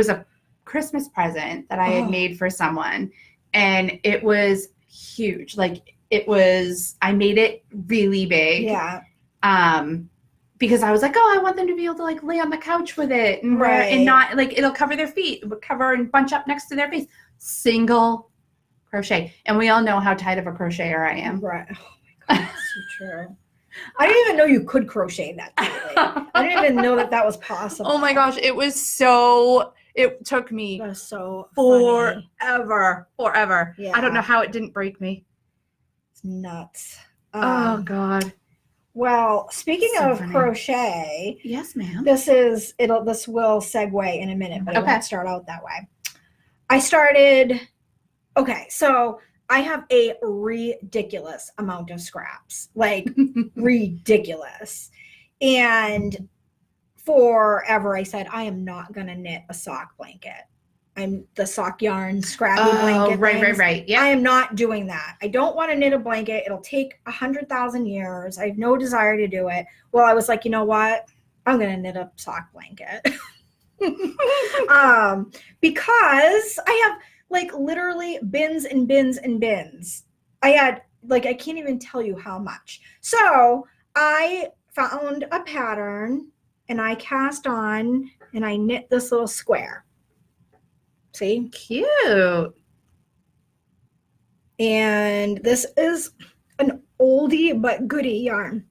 S1: a Christmas present that I had made for someone, and it was huge. Like I made it really big.
S2: Yeah.
S1: Because I was like, oh, I want them to be able to like lay on the couch with it and
S2: Right.
S1: and not like it'll cover their feet, it would cover and bunch up next to their face. Single crochet. And we all know how tight of a crocheter I am.
S2: Right. Oh my God, that's so true. I didn't even know you could crochet that tightly. I didn't even know that was possible.
S1: Oh my gosh, it took me
S2: That was so funny.
S1: forever.
S2: Yeah.
S1: I don't know how it didn't break me.
S2: It's nuts.
S1: Oh God.
S2: Well, speaking
S1: So
S2: of
S1: funny.
S2: crochet,
S1: Yes, ma'am.
S2: this will segue in a minute, but it
S1: Okay.
S2: won't start out that way. So I have a ridiculous amount of scraps, like ridiculous. And forever I said, I am not going to knit a sock blanket. I'm the sock yarn scrappy blanket.
S1: Right. Yeah.
S2: I am not doing that. I don't want to knit a blanket. It'll take 100,000 years. I have no desire to do it. Well, I was like, you know what? I'm going to knit a sock blanket. Because I have like literally bins and bins and bins. I had like, I can't even tell you how much. So I found a pattern and I cast on and I knit this little square. See?
S1: Cute.
S2: And this is an oldie but goodie yarn.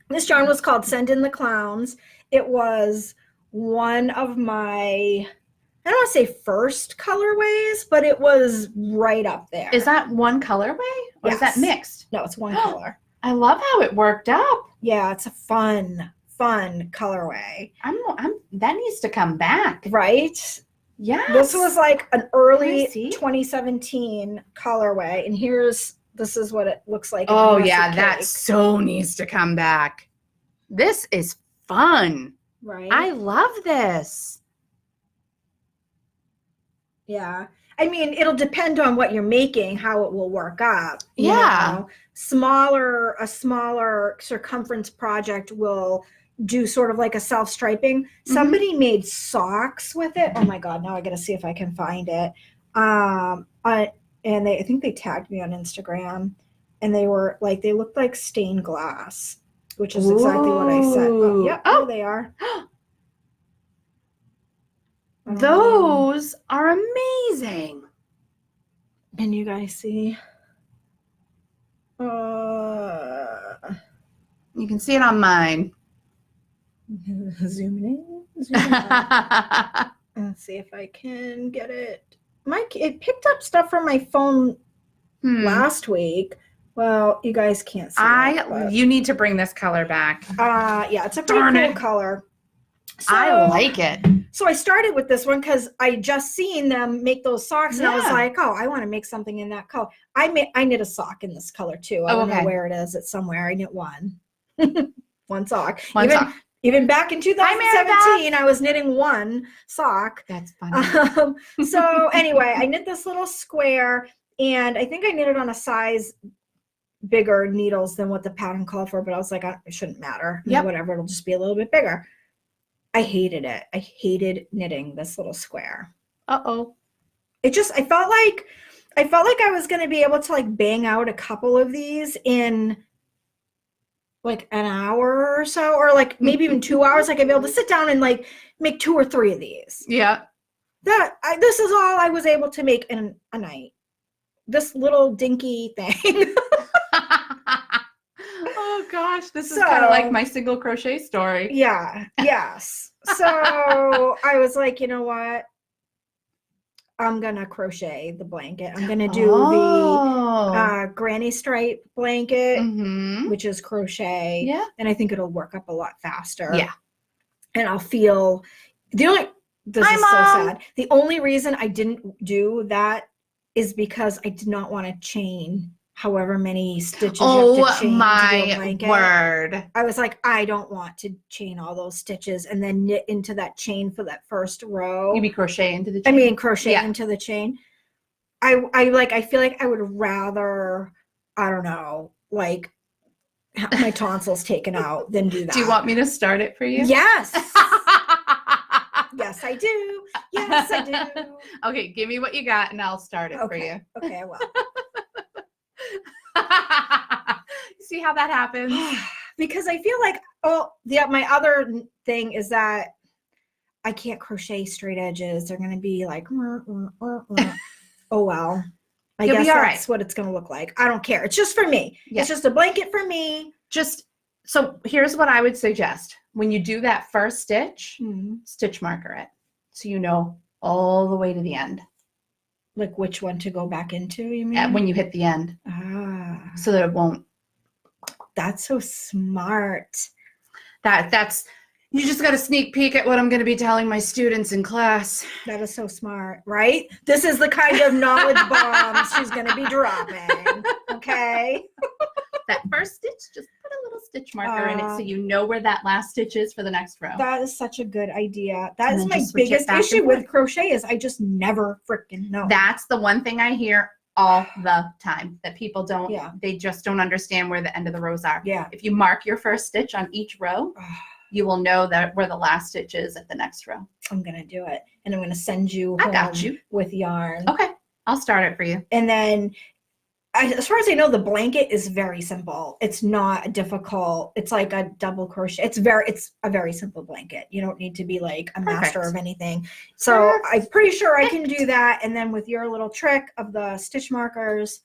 S2: This yarn was called Send in the Clowns. It was one of my, I don't want to say first colorways, but it was right up there.
S1: Is that one colorway or is that
S2: Yes.
S1: mixed?
S2: No, it's one color.
S1: I love how it worked up.
S2: Yeah, it's a fun colorway.
S1: That needs to come back.
S2: Right?
S1: Yes.
S2: This was like an early
S1: I see?
S2: 2017 colorway, and this is what it looks like. in a
S1: Oh
S2: messy
S1: yeah,
S2: cake.
S1: that so needs to come back. This is fun.
S2: right.
S1: I love this.
S2: Yeah. I mean, it'll depend on what you're making, how it will work up. you
S1: Yeah.
S2: know. A smaller circumference project will do sort of like a self-striping. Somebody made socks with it. Oh my God, now I gotta see if I can find it. And I think they tagged me on Instagram, and they looked like stained glass, which is exactly what I said. Oh,
S1: Ooh.
S2: yep,
S1: Oh.
S2: there they are.
S1: Those are amazing.
S2: Can you guys see?
S1: You can see it on mine.
S2: Zoom in, zoom out. Let's see if I can get it. It picked up stuff from my phone last week. Well, you guys can't see it, but-
S1: You need to bring this color back.
S2: Yeah, it's a pretty
S1: Darn
S2: cool
S1: it.
S2: color.
S1: I like it.
S2: So I started with this one because I just seen them make those socks, and I was
S1: Yeah.
S2: like, oh, I want to make something in that color. I knit a sock in this color too. I
S1: Oh,
S2: don't know
S1: okay.
S2: where it is. It's somewhere. I knit one. One sock.
S1: One sock.
S2: Even back in
S1: Hi, Mary
S2: 2017, I was knitting one sock.
S1: That's funny.
S2: So anyway, I knit this little square, and I think I knit it on a size bigger needles than what the pattern called for, but I was like, it shouldn't matter.
S1: Yep.
S2: Whatever, it'll just be a little bit bigger. I hated it. I hated knitting this little square.
S1: Uh-oh.
S2: I felt like I was going to be able to like bang out a couple of these in like an hour or so, or like maybe even 2 hours. Like I'd be able to sit down and like make 2 or 3 of these.
S1: Yeah.
S2: This is all I was able to make in a night. This little dinky thing.
S1: Oh gosh, this is
S2: So-
S1: kind of like my single crochet story.
S2: Yeah. Yes. So I was like, you know what? I'm gonna crochet the blanket. I'm gonna do the granny stripe blanket,
S1: Mhm.
S2: which is crochet,
S1: Yeah.
S2: and I think it'll work up a lot faster.
S1: Yeah.
S2: And I'll feel this
S1: Hi,
S2: is
S1: Mom.
S2: so sad. The only reason I didn't do that is because I did not want to chain however many stitches you have to chain to do a
S1: my
S2: blanket.
S1: word.
S2: I was like, I don't want to chain all those stitches and then knit into that chain for that first row.
S1: You mean crochet into the
S2: I
S1: chain?
S2: mean, crochet
S1: Yeah.
S2: into the chain. I feel like I would rather, I don't know, like have my tonsils taken out than do that.
S1: Do you want me to start it for you?
S2: Yes. Yes, I do. Yes, I do.
S1: Okay, give me what you got and I'll start it for you.
S2: Okay, I will.
S1: See how that happens?
S2: Because I feel like, my other thing is that I can't crochet straight edges. They're going to be like, oh, well. I
S1: You'll
S2: guess
S1: be all
S2: that's what it's going to look like. I don't care. It's just for me.
S1: Yeah.
S2: It's just a blanket for me.
S1: So here's what I would suggest. When you do that first stitch, stitch marker it. So you know all the way to the end.
S2: Like which one to go back into, you mean?
S1: When you hit the end.
S2: Ah.
S1: So that it won't.
S2: That's so smart.
S1: That's you just got a sneak peek at what I'm going to be telling my students in class.
S2: That is so smart, right? This is the kind of knowledge bombs she's going to be dropping. Okay.
S1: That first stitch, just put a little stitch marker in it so you know where that last stitch is for the next row.
S2: That is such a good idea. That
S1: And
S2: is
S1: then
S2: my
S1: just switch it
S2: biggest
S1: back
S2: issue
S1: and
S2: with
S1: forth.
S2: crochet is I just never freaking know.
S1: That's the one thing I hear all the time, that people don't,
S2: Yeah.
S1: they just don't understand where the end of the rows are.
S2: Yeah.
S1: If you mark your first stitch on each row, you will know that where the last stitch is at the next row.
S2: I'm going to do it. And I'm going to send you
S1: I got
S2: home
S1: you.
S2: with yarn.
S1: Okay, I'll start it for you.
S2: And then as far as I know, the blanket is very simple. It's not difficult. It's like a double crochet. It's a very simple blanket. You don't need to be like a master
S1: Perfect.
S2: of anything. So I'm pretty sure I can do that. And then with your little trick of the stitch markers,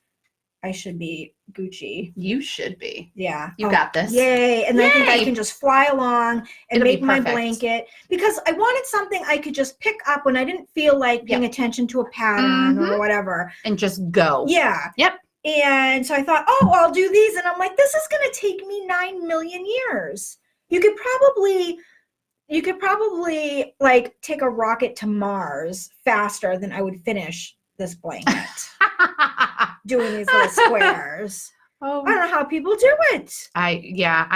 S2: I should be Gucci.
S1: You should be.
S2: Yeah.
S1: You got this.
S2: Yay. And then I think I
S1: Yay.
S2: can just fly along and
S1: It'll be
S2: make my
S1: perfect.
S2: blanket, because I wanted something I could just pick up when I didn't feel like paying attention to a pattern or whatever.
S1: And just go.
S2: Yeah.
S1: Yep.
S2: And so I thought, oh, I'll do these. And I'm like, this is going to take me 9 million years. You could probably like take a rocket to Mars faster than I would finish this blanket doing these little squares.
S1: Oh,
S2: I don't know how people do it.
S1: I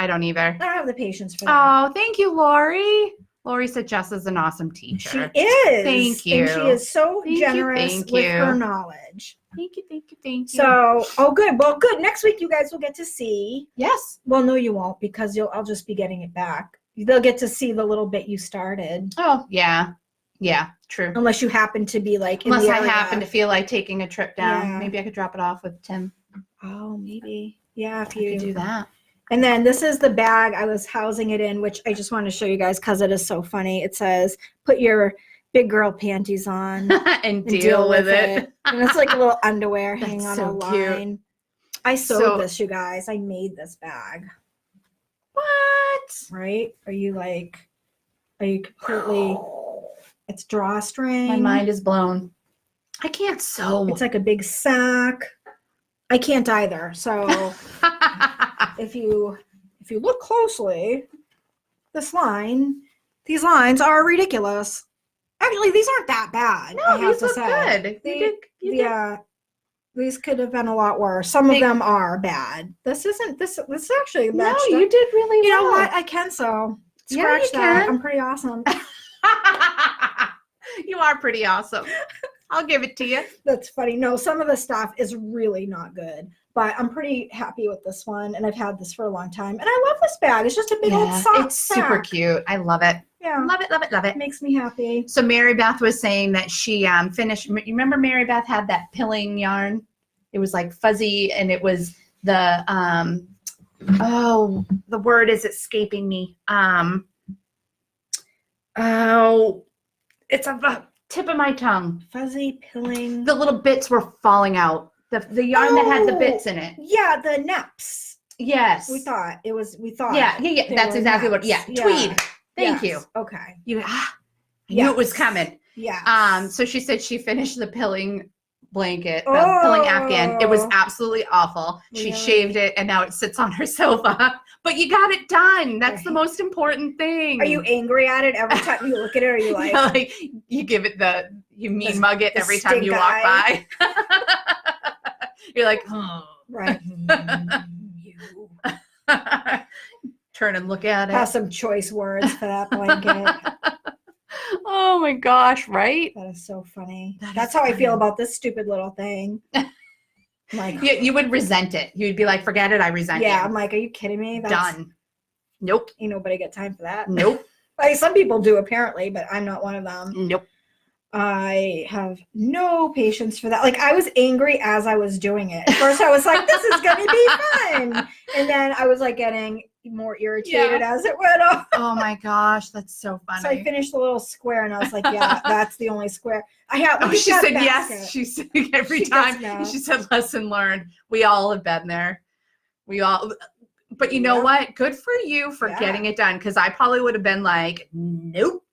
S1: don't either.
S2: I don't have the patience for that.
S1: Oh, thank you, Lori. Lori said Jess is an awesome teacher.
S2: She is.
S1: Thank you.
S2: And she is so
S1: Thank you,
S2: generous
S1: thank
S2: with
S1: you.
S2: her knowledge.
S1: Thank you, thank you, thank you.
S2: So, oh, good. Well, good. Next week, you guys will get to see.
S1: yes.
S2: Well, no, you won't, because I'll just be getting it back. They'll get to see the little bit you started.
S1: Oh, yeah. Yeah, true.
S2: Unless you happen to be like in
S1: Unless
S2: the
S1: I
S2: area.
S1: happen to feel like taking a trip down.
S2: Yeah.
S1: Maybe I could drop it off with Tim.
S2: Oh, maybe. Yeah, if
S1: I
S2: you
S1: could do that.
S2: And then this is the bag I was housing it in, which I just want to show you guys because it is so funny. It says, put your big girl panties on
S1: and deal with it.
S2: And it's like a little underwear
S1: That's
S2: hanging on
S1: so
S2: a
S1: cute.
S2: line. I sewed this, you guys. I made this bag.
S1: What?
S2: Right? Are you completely, it's drawstring.
S1: My mind is blown. I can't sew.
S2: It's like a big sack. I can't either. So if you look closely, these lines are ridiculous. Actually, these aren't that bad. I
S1: No,
S2: have
S1: these
S2: to
S1: look
S2: say.
S1: good. You did.
S2: Yeah, these could have been a lot worse. Some of them are bad. This is actually
S1: No,
S2: matched
S1: you
S2: up.
S1: did really
S2: You know
S1: well.
S2: what? I can sew.
S1: Yeah,
S2: Scratch
S1: you
S2: that.
S1: can.
S2: I'm pretty awesome.
S1: You are pretty awesome. I'll give it to you.
S2: That's funny. No, some of the stuff is really not good, but I'm pretty happy with this one, and I've had this for a long time. And I love this bag. It's just a big old sock.
S1: It's super cute. I love it.
S2: Yeah,
S1: Love it, love it, love it.
S2: it makes me happy.
S1: So Mary Beth was saying that she finished. You remember Mary Beth had that pilling yarn? It was like fuzzy, and it was the the word is escaping me. It's on the tip of my tongue.
S2: Fuzzy pilling.
S1: The little bits were falling out. The yarn that had the bits in it.
S2: Yeah, the neps.
S1: Yes.
S2: We thought.
S1: Yeah.
S2: they
S1: That's
S2: were
S1: exactly what.
S2: neps.
S1: Yeah. Tweed. Thank
S2: Yes.
S1: you.
S2: Okay.
S1: I knew it was coming.
S2: Yeah.
S1: So she said she finished the pilling blanket, the pilling afghan. It was
S2: Oh.
S1: absolutely awful. She
S2: Really?
S1: shaved it and now it sits on her sofa. But you got it done. That's the most important thing.
S2: Are you angry at it every time you look at it? Or are you like,
S1: like you give it you mean mug it
S2: the
S1: every time you
S2: stink
S1: walk
S2: eye.
S1: by? You're like, oh.
S2: Right. You
S1: Turn and look at
S2: have
S1: it.
S2: some choice words for that blanket.
S1: Oh my gosh, right?
S2: That is so funny.
S1: That
S2: That's
S1: is
S2: how I feel
S1: funny.
S2: about this stupid little thing. I'm like,
S1: You would resent it. You'd be like, forget it, I resent
S2: yeah,
S1: you.
S2: I'm like, are you kidding me?
S1: Done. Nope.
S2: Ain't nobody got time for that.
S1: Nope.
S2: Like, some people do apparently, but I'm not one of them.
S1: Nope.
S2: I have no patience for that. Like, I was angry as I was doing it. At first I was like, this is gonna be fun. And then I was like getting more irritated as it went on.
S1: Oh my gosh, that's so funny.
S2: So I finished the little square and I was like, yeah, that's the only square. I have
S1: Oh, she said yes.
S2: basket.
S1: She said every
S2: She
S1: time.
S2: does now.
S1: She said lesson learned. We all have been there. We all, but you know
S2: Yep.
S1: what? Good for you for
S2: Yeah.
S1: getting it done. Because I probably would have been like, nope.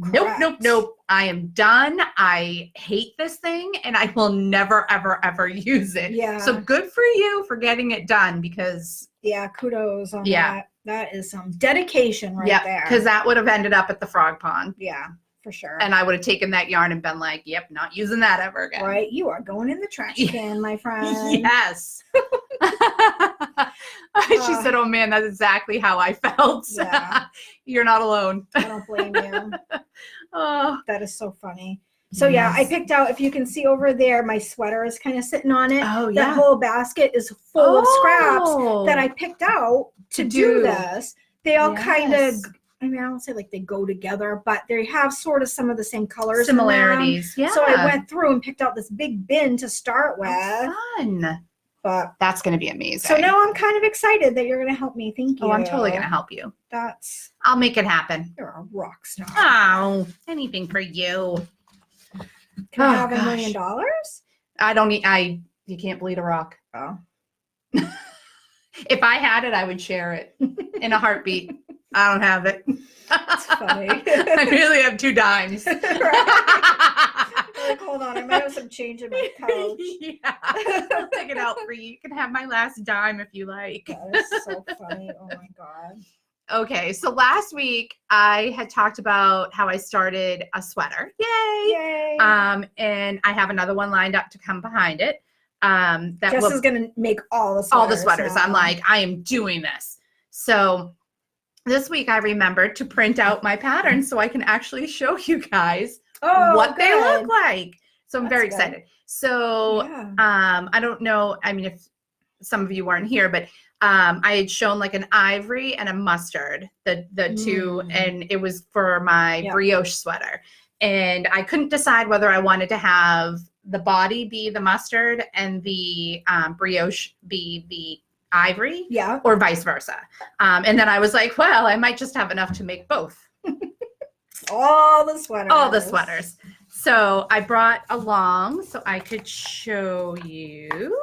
S2: Correct.
S1: Nope. I am done. I hate this thing and I will never, ever, ever use it.
S2: Yeah.
S1: So good for you for getting it done because
S2: Yeah, kudos on
S1: Yeah.
S2: that. That is some dedication right
S1: yeah,
S2: there.
S1: because that would have ended up at the frog pond.
S2: Yeah, for sure.
S1: And I would have taken that yarn and been like, yep, not using that ever again.
S2: Right, you are going in the trash
S1: Yeah.
S2: can, my friend.
S1: Yes. She said, oh man, that's exactly how I felt.
S2: Yeah.
S1: You're not alone.
S2: I don't blame you.
S1: Oh,
S2: That is so funny. So yeah, I
S1: yes.
S2: picked out, if you can see over there, my sweater is kind of sitting on it.
S1: Oh,
S2: That
S1: yeah.
S2: whole basket is full of scraps
S1: Oh.
S2: that I picked out to
S1: To
S2: do
S1: do.
S2: this. They all kind of,
S1: Yes.
S2: I mean, I don't say like they go together, but they have sort of some of the same colors.
S1: Similarities.
S2: In
S1: Yeah.
S2: them. So I went through and picked out this big bin to start with.
S1: Oh, fun.
S2: But
S1: That's going to be amazing.
S2: so now I'm kind of excited that you're going to help me. Thank you.
S1: Oh, I'm totally going to help you.
S2: That's,
S1: I'll make it happen.
S2: you're a rock star.
S1: Oh, anything for you.
S2: Can I
S1: Oh,
S2: have $1
S1: gosh.
S2: million?
S1: I don't need, you can't bleed a rock.
S2: Oh.
S1: If I had it, I would share it in a heartbeat. I don't have it.
S2: That's funny.
S1: I really have 2 dimes.
S2: Like, hold on, I might have some change in my couch.
S1: Yeah. I'll take it out for you. You can have my last dime if you like.
S2: That is so funny. Oh my god.
S1: Okay, so last week I had talked about how I started a sweater. Yay!
S2: Yay.
S1: And I have another one lined up to come behind it. That
S2: Jess
S1: will
S2: is gonna make all the sweaters.
S1: all the sweaters.
S2: now.
S1: I'm like, I am doing this. So this week I remembered to print out my pattern so I can actually show you guys what they
S2: good.
S1: look like. So I'm
S2: That's
S1: very
S2: good.
S1: excited. So
S2: Yeah.
S1: I don't know. I mean, if some of you weren't here, but I had shown like an ivory and a mustard, the two, and it was for my
S2: Yeah.
S1: brioche sweater. And I couldn't decide whether I wanted to have the body be the mustard and the brioche be the ivory,
S2: Yeah.
S1: or vice versa. And then I was like, well, I might just have enough to make both.
S2: All the sweaters.
S1: All the sweaters. So I brought along so I could show you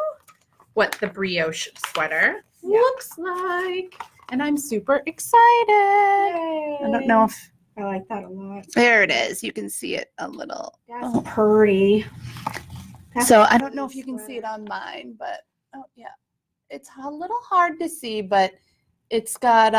S1: what the brioche sweater looks like. And I'm super excited.
S2: Yay.
S1: I don't know if
S2: I like that a lot.
S1: there it is. You can see it a little.
S2: That's pretty. That's
S1: So
S2: a
S1: I don't know if
S2: pretty
S1: you can see it
S2: sweater.
S1: on mine, but oh yeah. It's a little hard to see, but it's got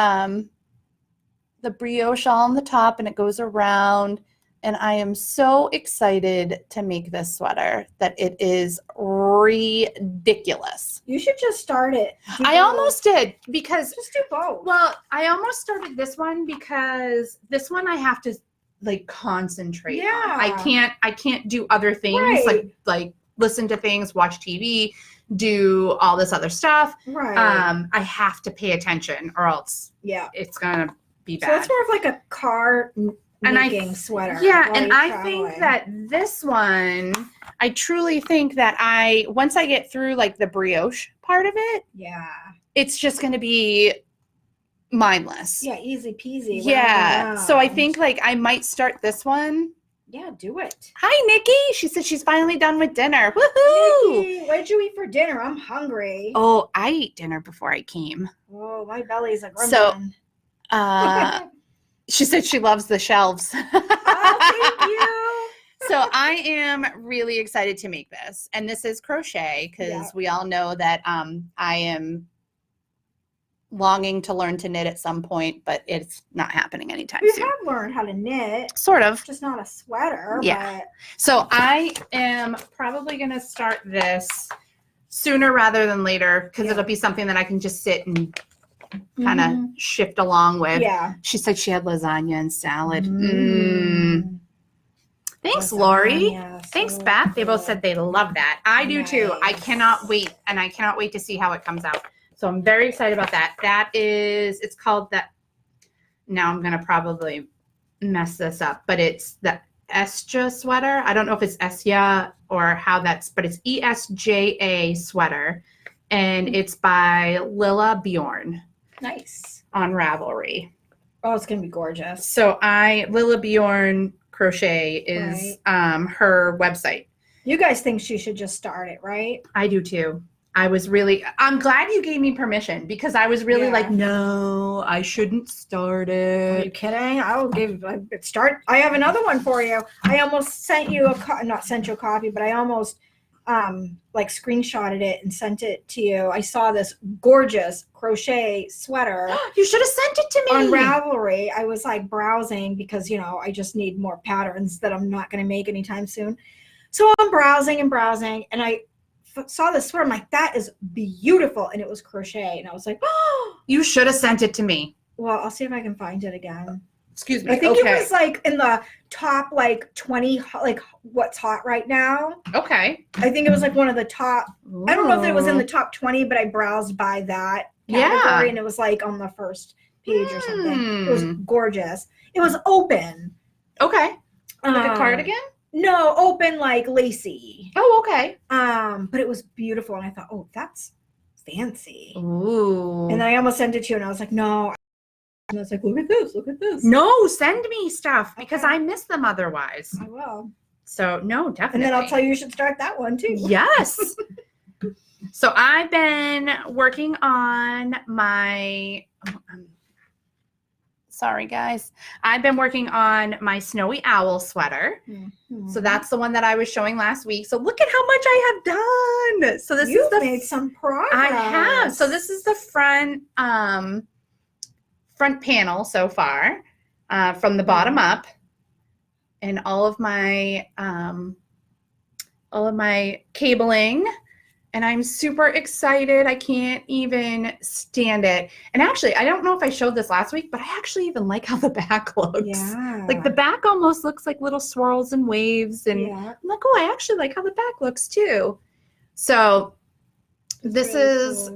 S1: the brioche all on the top and it goes around. And I am so excited to make this sweater that it is ridiculous.
S2: You should just start it. Do
S1: I
S2: both.
S1: almost did because,
S2: Just do both.
S1: well, I almost started this one because this one I have to like concentrate on. I
S2: Yeah.
S1: can't do other things
S2: Right.
S1: like listen to things, watch TV, do all this other stuff.
S2: Right.
S1: I have to pay attention or else
S2: yeah.
S1: it's gonna be
S2: So
S1: bad.
S2: it's more of like a car
S1: And
S2: making sweater.
S1: Yeah,
S2: while
S1: and
S2: you're
S1: I
S2: traveling.
S1: think that this one, I truly think that once I get through like the brioche part of it,
S2: Yeah.
S1: it's just going to be mindless.
S2: Yeah, easy peasy.
S1: Yeah. So I
S2: around.
S1: think like I might start this one.
S2: Yeah, do it.
S1: Hi, Nikki. She said she's finally done with dinner. Woohoo!
S2: Nikki, what did you eat for dinner? I'm hungry.
S1: Oh, I ate dinner before I came.
S2: Oh, my belly's a gremlin.
S1: So, She said she loves the shelves.
S2: Oh, thank you.
S1: So I am really excited to make this. And this is crochet because
S2: Yeah.
S1: we all know that I am longing to learn to knit at some point, but it's not happening anytime
S2: You
S1: soon.
S2: have learned how to knit,
S1: Sort of.
S2: just not a sweater.
S1: Yeah.
S2: But
S1: So I am probably going to start this sooner rather than later because it'll be something that I can just sit and kind of shift along with.
S2: Yeah.
S1: She said she had lasagna and salad. Thanks,
S2: Lasagna,
S1: Lori.
S2: so
S1: Thanks, Beth. They both
S2: good.
S1: said they love that. I do too. I
S2: Nice.
S1: cannot wait, and I cannot wait to see how it comes out. So I'm very excited about that. That is, it's called that. Now I'm gonna probably mess this up, but it's the Esja sweater. I don't know if it's Esja or how that's, but it's ESJA sweater, and it's by Lilla Bjorn
S2: Nice.
S1: on Ravelry.
S2: Oh, it's gonna be gorgeous.
S1: So Lilla Bjorn Crochet is her website.
S2: You guys think she should just start it, right?
S1: I do too. I'm glad you gave me permission because I was really like, no, I shouldn't start
S2: Are you
S1: it.
S2: kidding? I have another one for you. I almost sent you not sent you a copy, but I almost like screenshotted it and sent it to you. I saw this gorgeous crochet sweater.
S1: You should have sent it to me.
S2: On Ravelry. I was like browsing because, I just need more patterns that I'm not going to make anytime soon. So I'm browsing and I saw this sweater. I'm like, that is beautiful. And it was crochet. And I was like, oh,
S1: You should have sent it to me.
S2: well, I'll see if I can find it again.
S1: Excuse me.
S2: I think it was like in the top like 20, like what's hot right now.
S1: Okay.
S2: I think it was like one of the top. I don't know if it was in the top 20, but I browsed by that category and it was like on the first page or something. It was gorgeous. It was open.
S1: Okay. Like a cardigan?
S2: No, open like lacy.
S1: Oh, okay.
S2: But it was beautiful, and I thought, oh, that's fancy.
S1: Ooh.
S2: And then I almost sent it to you, and I was like, no. And I was like, look at this.
S1: No, send me stuff because I miss them otherwise.
S2: I will.
S1: So no, definitely.
S2: And then I'll tell you should start that one too.
S1: Yes. So I've been working on my. Sorry, guys. I've been working on my snowy owl sweater.
S2: Mm-hmm.
S1: So that's the one that I was showing last week. So look at how much I have done. So this
S2: You've
S1: is
S2: made some progress.
S1: I have. So this is the front panel so far, from the bottom up, and all of my cabling. And I'm super excited. I can't even stand it. And actually, I don't know if I showed this last week, but I actually even like how the back looks.
S2: Yeah.
S1: Like the back almost looks like little swirls and waves. And
S2: yeah.
S1: I'm like, oh, I actually like how the back looks too. So this is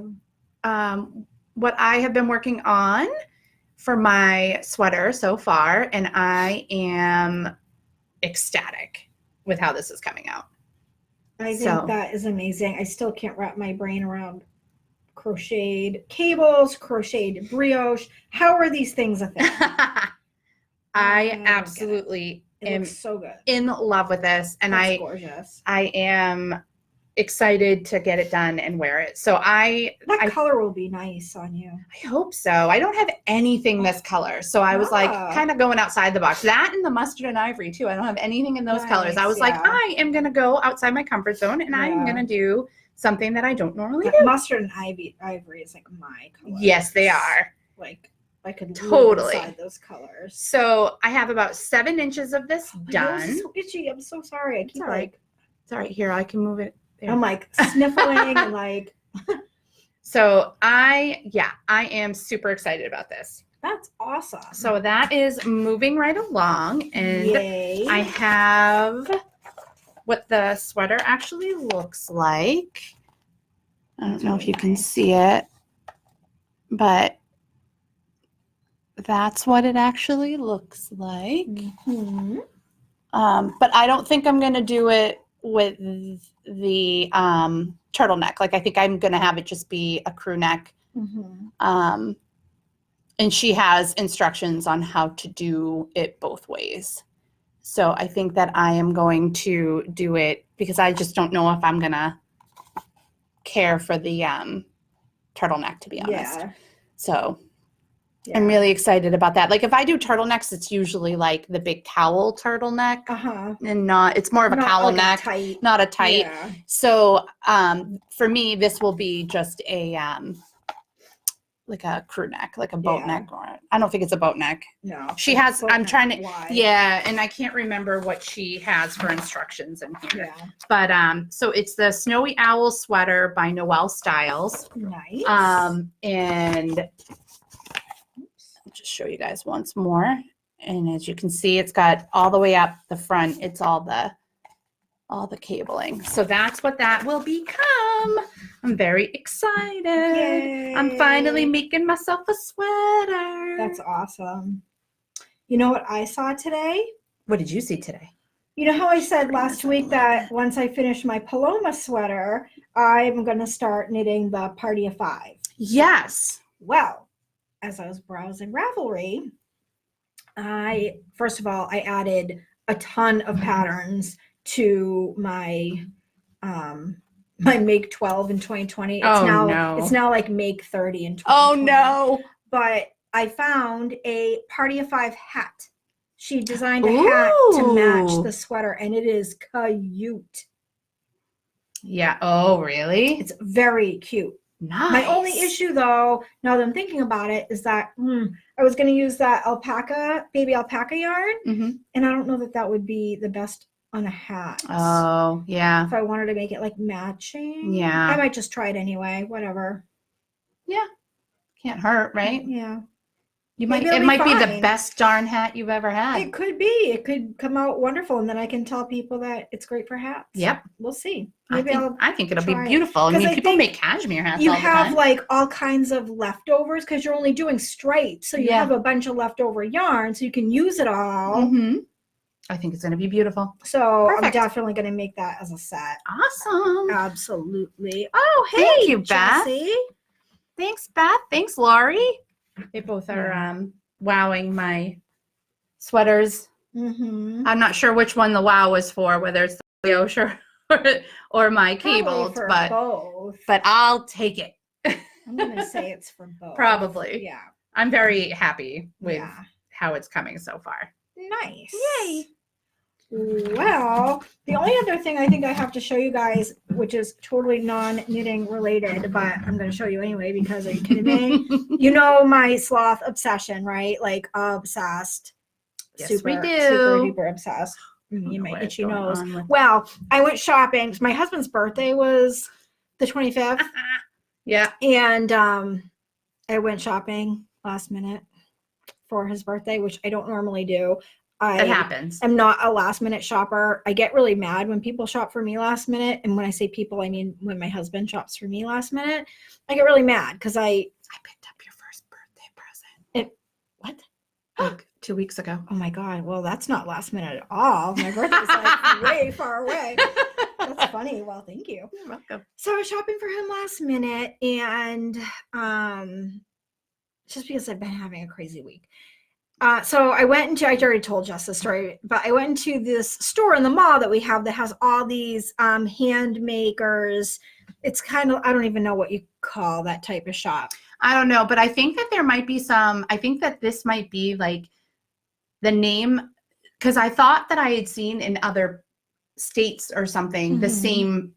S1: what I have been working on for my sweater so far. And I am ecstatic with how this is coming out.
S2: I think that is amazing. I still can't wrap my brain around crocheted cables, crocheted brioche. How are these things a thing?
S1: I absolutely am
S2: so good.
S1: In love with this, and
S2: That's gorgeous.
S1: I am excited to get it done and wear it. So that
S2: color will be nice on you.
S1: I hope so. I don't have anything this color, so I was like kind of going outside the box. That and the mustard and ivory too. I don't have anything in those colors. I was like, I am gonna go outside my comfort zone, and I'm gonna do something that I don't normally do.
S2: Mustard and ivory is like my color.
S1: Yes, they are.
S2: Like I could
S1: totally
S2: live inside those colors.
S1: So I have about 7 inches of this done.
S2: This is so itchy. I'm so sorry. I keep
S1: it's all right. Here, I can move it. There.
S2: I'm like sniffling and like.
S1: So I am super excited about this.
S2: That's awesome.
S1: So that is moving right along, and
S2: yay.
S1: I have what the sweater actually looks like. I don't know if you can see it, but that's what it actually looks like.
S2: Mm-hmm.
S1: But I don't think I'm going to do it with the turtleneck. Like I think I'm going to have it just be a crew neck.
S2: Mm-hmm.
S1: And she has instructions on how to do it both ways. So I think that I am going to do it because I just don't know if I'm going to care for the turtleneck, to be honest.
S2: Yeah.
S1: So I'm really excited about that. Like if I do turtlenecks, it's usually like the big cowl turtleneck, and it's more of a cowl neck, not a tight. Yeah. So for me, this will be just a like a crew neck, like a boat
S2: Yeah.
S1: neck, or I don't think it's a boat neck.
S2: No.
S1: She has,
S2: Boat
S1: I'm
S2: neck
S1: trying to,
S2: wide.
S1: yeah, and I can't remember what she has for instructions in here.
S2: Yeah.
S1: But so it's the Snowy Owl sweater by Noelle Styles.
S2: Nice.
S1: And I'll just show you guys once more. And as you can see, it's got all the way up the front. It's all the cabling. So that's what that will become. I'm very excited.
S2: Yay.
S1: I'm finally making myself a sweater.
S2: That's awesome. You know what I saw today?
S1: What did you see today?
S2: You know how I said last week that once I finish my Paloma sweater, I'm going to start knitting the Party of Five.
S1: Yes.
S2: Well, as I was browsing Ravelry, first of all, I added a ton of patterns to my my Make 12 in 2020. It's now like Make 30 in 2020.
S1: Oh no.
S2: But I found a Party of Five hat. She designed a hat to match the sweater, and it is cute.
S1: Yeah. Oh, really?
S2: It's very cute.
S1: Nice.
S2: My only issue, though, now that I'm thinking about it, is that I was going to use that baby alpaca yarn, and I don't know that would be the best on a hat.
S1: Oh, yeah.
S2: If I wanted to make it like matching.
S1: Yeah.
S2: I might just try it anyway. Whatever.
S1: Yeah. Can't hurt, right?
S2: Yeah.
S1: It might be the best darn hat you've ever had.
S2: It could be. It could come out wonderful, and then I can tell people that it's great for hats.
S1: Yep.
S2: We'll see.
S1: I think it'll be beautiful. I mean, people make cashmere hats all the time.
S2: You have like all kinds of leftovers because you're only doing stripes. So you have a bunch of leftover yarn, so you can use it all.
S1: I think it's going to be beautiful.
S2: So I'm definitely going to make that as a set.
S1: Awesome.
S2: Absolutely. Oh, hey,
S1: thank you, Beth.
S2: Jessie.
S1: Thanks, Beth. Thanks, Laurie. They both are wowing my sweaters. I'm not sure which one the wow was for, whether it's the Osher or my cabled, but
S2: both.
S1: But I'll take it.
S2: I'm going to say it's for both.
S1: Probably.
S2: Yeah.
S1: I'm very happy with how it's coming so far.
S2: Nice.
S1: Yay.
S2: Well, the only other thing I think I have to show you guys, which is totally non-knitting related, but I'm going to show you anyway because are you kidding me? You know my sloth obsession, right? Like obsessed.
S1: Yes,
S2: super,
S1: we do.
S2: Super duper obsessed. My itchy nose. Well, I went shopping. My husband's birthday was the 25th.
S1: Yeah.
S2: And I went shopping last minute for his birthday, which I don't normally do.
S1: It happens.
S2: I'm not a last minute shopper. I get really mad when people shop for me last minute. And when I say people, I mean when my husband shops for me last minute, I get really mad because I
S1: picked up your first birthday present.
S2: What?
S1: Like 2 weeks ago.
S2: Oh my God. Well, that's not last minute at all. My birthday's like way far away. That's funny. Well, thank you.
S1: You're welcome.
S2: So I was shopping for him last minute, and just because I've been having a crazy week. So I already told Jess the story, but I went into this store in the mall that we have that has all these hand makers. It's kind of, I don't even know what you call that type of shop.
S1: I don't know, but I think that there might be I think that this might be like the name, because I thought that I had seen in other states or something the same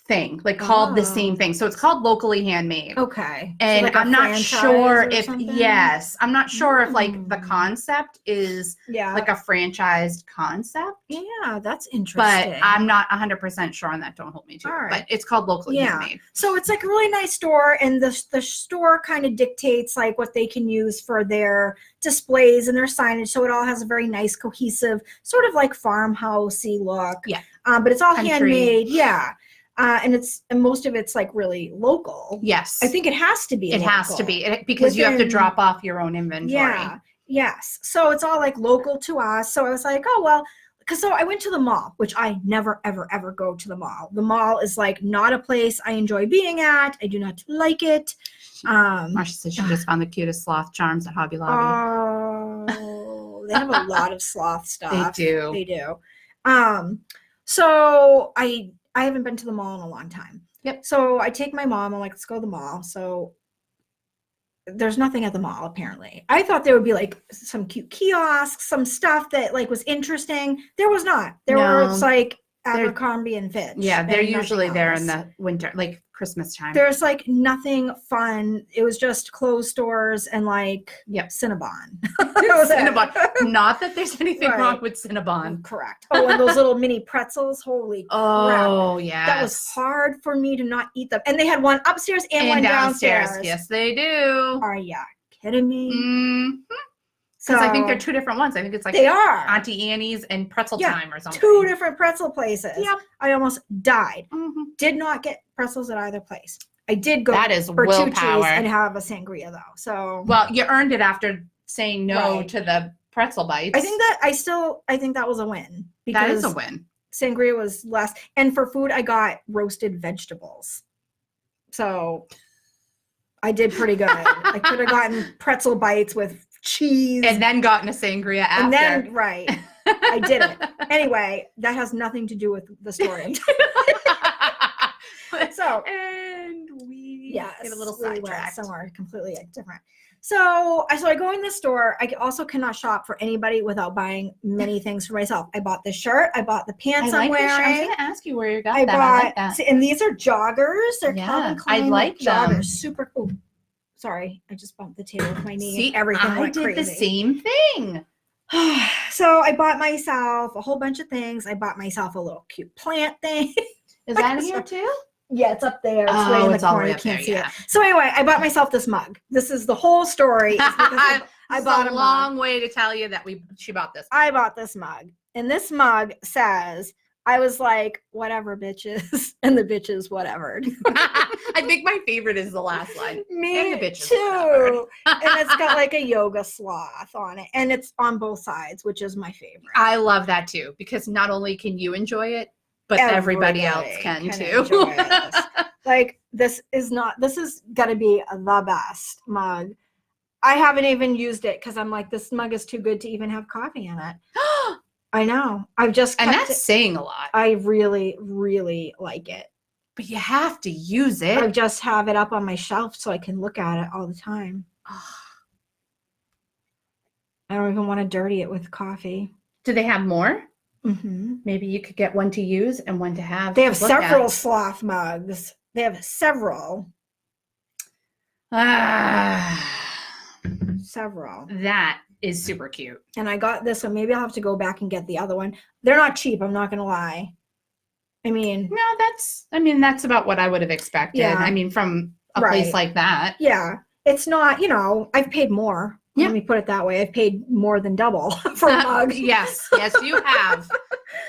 S1: thing, like called the same thing. So it's called Locally Handmade.
S2: Okay.
S1: And
S2: so like
S1: I'm not sure if I'm not sure if like the
S2: Mm.
S1: concept is like a franchised concept.
S2: Yeah, that's interesting.
S1: But I'm not 100% sure on that. Don't hold me to it.
S2: All right.
S1: But it's called Locally Handmade.
S2: So it's like a really nice store, and the store kind of dictates like what they can use for their displays and their signage. So it all has a very nice, cohesive, sort of like farmhousey look.
S1: Yeah.
S2: But it's all
S1: Country.
S2: Handmade. Yeah. And most of it's like really local.
S1: Yes.
S2: I think it has to be.
S1: It has to be because you have to drop off your own inventory.
S2: Yeah. Yes. So it's all like local to us. So I was like, oh, well, so I went to the mall, which I never, ever, ever go to the mall. The mall is like not a place I enjoy being at. I do not like it.
S1: Marsha said she just found the cutest sloth charms at Hobby Lobby.
S2: Oh, they have a lot of sloth stuff.
S1: They do.
S2: They do. So I haven't been to the mall in a long time.
S1: Yep.
S2: So I take my mom. I'm like, let's go to the mall. So there's nothing at the mall, apparently. I thought there would be like some cute kiosks, some stuff that like was interesting. There was not. There was like Abercrombie and Fitch.
S1: Yeah, they're usually there in the winter, like Christmas time.
S2: There's like nothing fun. It was just clothes stores and like Cinnabon.
S1: Cinnabon. Not that there's anything
S2: Right.
S1: wrong with Cinnabon.
S2: Correct. Oh, and those little mini pretzels. Holy crap.
S1: Oh, yes.
S2: That was hard for me to not eat them. And they had one upstairs and one downstairs.
S1: Yes, they do.
S2: Are you kidding me?
S1: Mm-hmm. Because I think they're two different ones. I think it's like
S2: they are
S1: Auntie Annie's and Pretzel Time or something.
S2: 2 different pretzel places.
S1: Yep.
S2: I almost died.
S1: Mm-hmm.
S2: Did not get pretzels at either place. I did go
S1: that is
S2: for
S1: willpower.
S2: Tucci's and have a sangria though. So
S1: well, you earned it after saying no to the pretzel bites.
S2: I think that was a win. Because
S1: that is a win.
S2: Sangria was less. And for food, I got roasted vegetables. So I did pretty good. I could have gotten pretzel bites with cheese.
S1: And then gotten a sangria after.
S2: And then, right. I did it. Anyway, that has nothing to do with the story. So,
S1: and we get a little
S2: sidetracked.
S1: sidetracked.
S2: Somewhere completely different. So I go in the store. I also cannot shop for anybody without buying many things for myself. I bought the shirt. I bought the pants I'm wearing.
S1: I was going to ask you where you got
S2: I
S1: that.
S2: bought,
S1: I like that.
S2: See, and these are joggers. They're Calvin Klein
S1: I like them.
S2: joggers. Super cool. Sorry, I just bumped the table with my knee.
S1: See,
S2: everything
S1: I
S2: went
S1: did
S2: crazy.
S1: the same thing.
S2: So I bought myself a whole bunch of things. I bought myself a little cute plant thing.
S1: Is that here too?
S2: Yeah, it's up there. It's right in the corner. You can't see it. So anyway, I bought myself this mug. This is the whole story. Is because I bought a
S1: long way to tell you that she bought this.
S2: I bought this mug. And this mug says, I was like, whatever, bitches. And the bitches, whatever.
S1: I think my favorite is the last line.
S2: Me
S1: and the bitches,
S2: too. And it's got like a yoga sloth on it. And it's on both sides, which is my favorite.
S1: I love that too, because not only can you enjoy it, but everybody else can too.
S2: Like this is got to be the best mug. I haven't even used it because I'm like, this mug is too good to even have coffee in it. I know. I've just
S1: and that's saying a lot.
S2: I really, really like it.
S1: But you have to use it.
S2: I just have it up on my shelf so I can look at it all the time. I don't even want to dirty it with coffee.
S1: Do they have more?
S2: Mm-hmm.
S1: Maybe you could get one to use and one to have.
S2: They have several sloth mugs. They have several. Several.
S1: That is super cute.
S2: And I got this one. Maybe I'll have to go back and get the other one. They're not cheap. I'm not going to lie. I mean.
S1: No, that's about what I would have expected.
S2: Yeah.
S1: I mean, from a place like that.
S2: Yeah. It's not, I've paid more. Yeah. Let me put it that way. I've paid more than double for a mug.
S1: Yes, you have.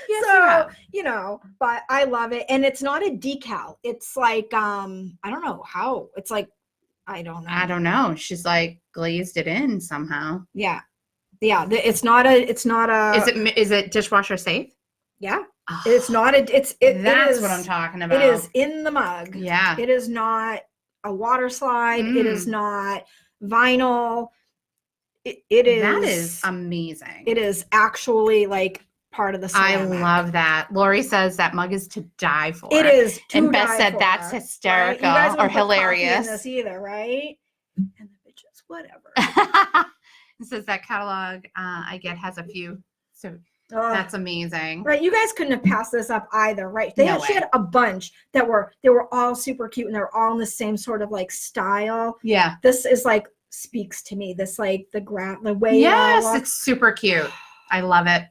S2: Yes, so, you have. But I love it. And it's not a decal. It's like, I don't know how. It's like, I don't know.
S1: She's like glazed it in somehow.
S2: Yeah. Yeah. It's not a.
S1: Is it dishwasher safe?
S2: Yeah. Oh, it's not a.
S1: That's what I'm talking about.
S2: It is in the mug.
S1: Yeah.
S2: It is not a water slide. It is not vinyl. It is.
S1: That is amazing.
S2: It is actually like part of the ceramic.
S1: I love that. Lori says that mug is to die for.
S2: It is.
S1: And Beth said that's hysterical, right? You guys or hilarious.
S2: In this either, right? And the bitches, whatever.
S1: It says that catalog I get has a few. So that's amazing.
S2: Right. You guys couldn't have passed this up either, right? She had a bunch they were all super cute and they're all in the same sort of like style.
S1: Yeah.
S2: This is like speaks to me. This like the way.
S1: Yes, it's super cute. I love it.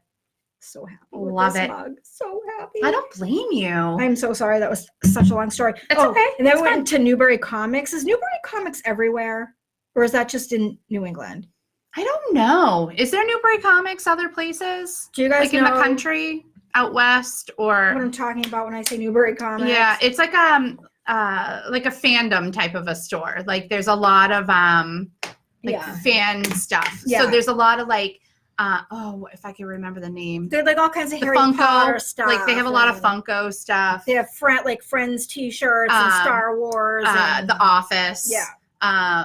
S2: So happy.
S1: Love
S2: this
S1: it.
S2: Mug. So happy.
S1: I don't blame you.
S2: I'm so sorry. That was such a long story.
S1: It's okay.
S2: And then we went to Newbury Comics. Is Newbury Comics everywhere? Or is that just in New England?
S1: I don't know. Is there Newbury Comics other places?
S2: Do you guys know?
S1: In the country, out west, or
S2: what I'm talking about when I say Newbury Comics?
S1: Yeah, it's like a fandom type of a store. Like there's a lot of fan stuff. Yeah. So there's a lot of like if I can remember the name.
S2: They're like all kinds of Harry Potter stuff.
S1: Like they have a lot of Funko stuff.
S2: They have Friends t-shirts and Star Wars and
S1: The Office.
S2: Yeah.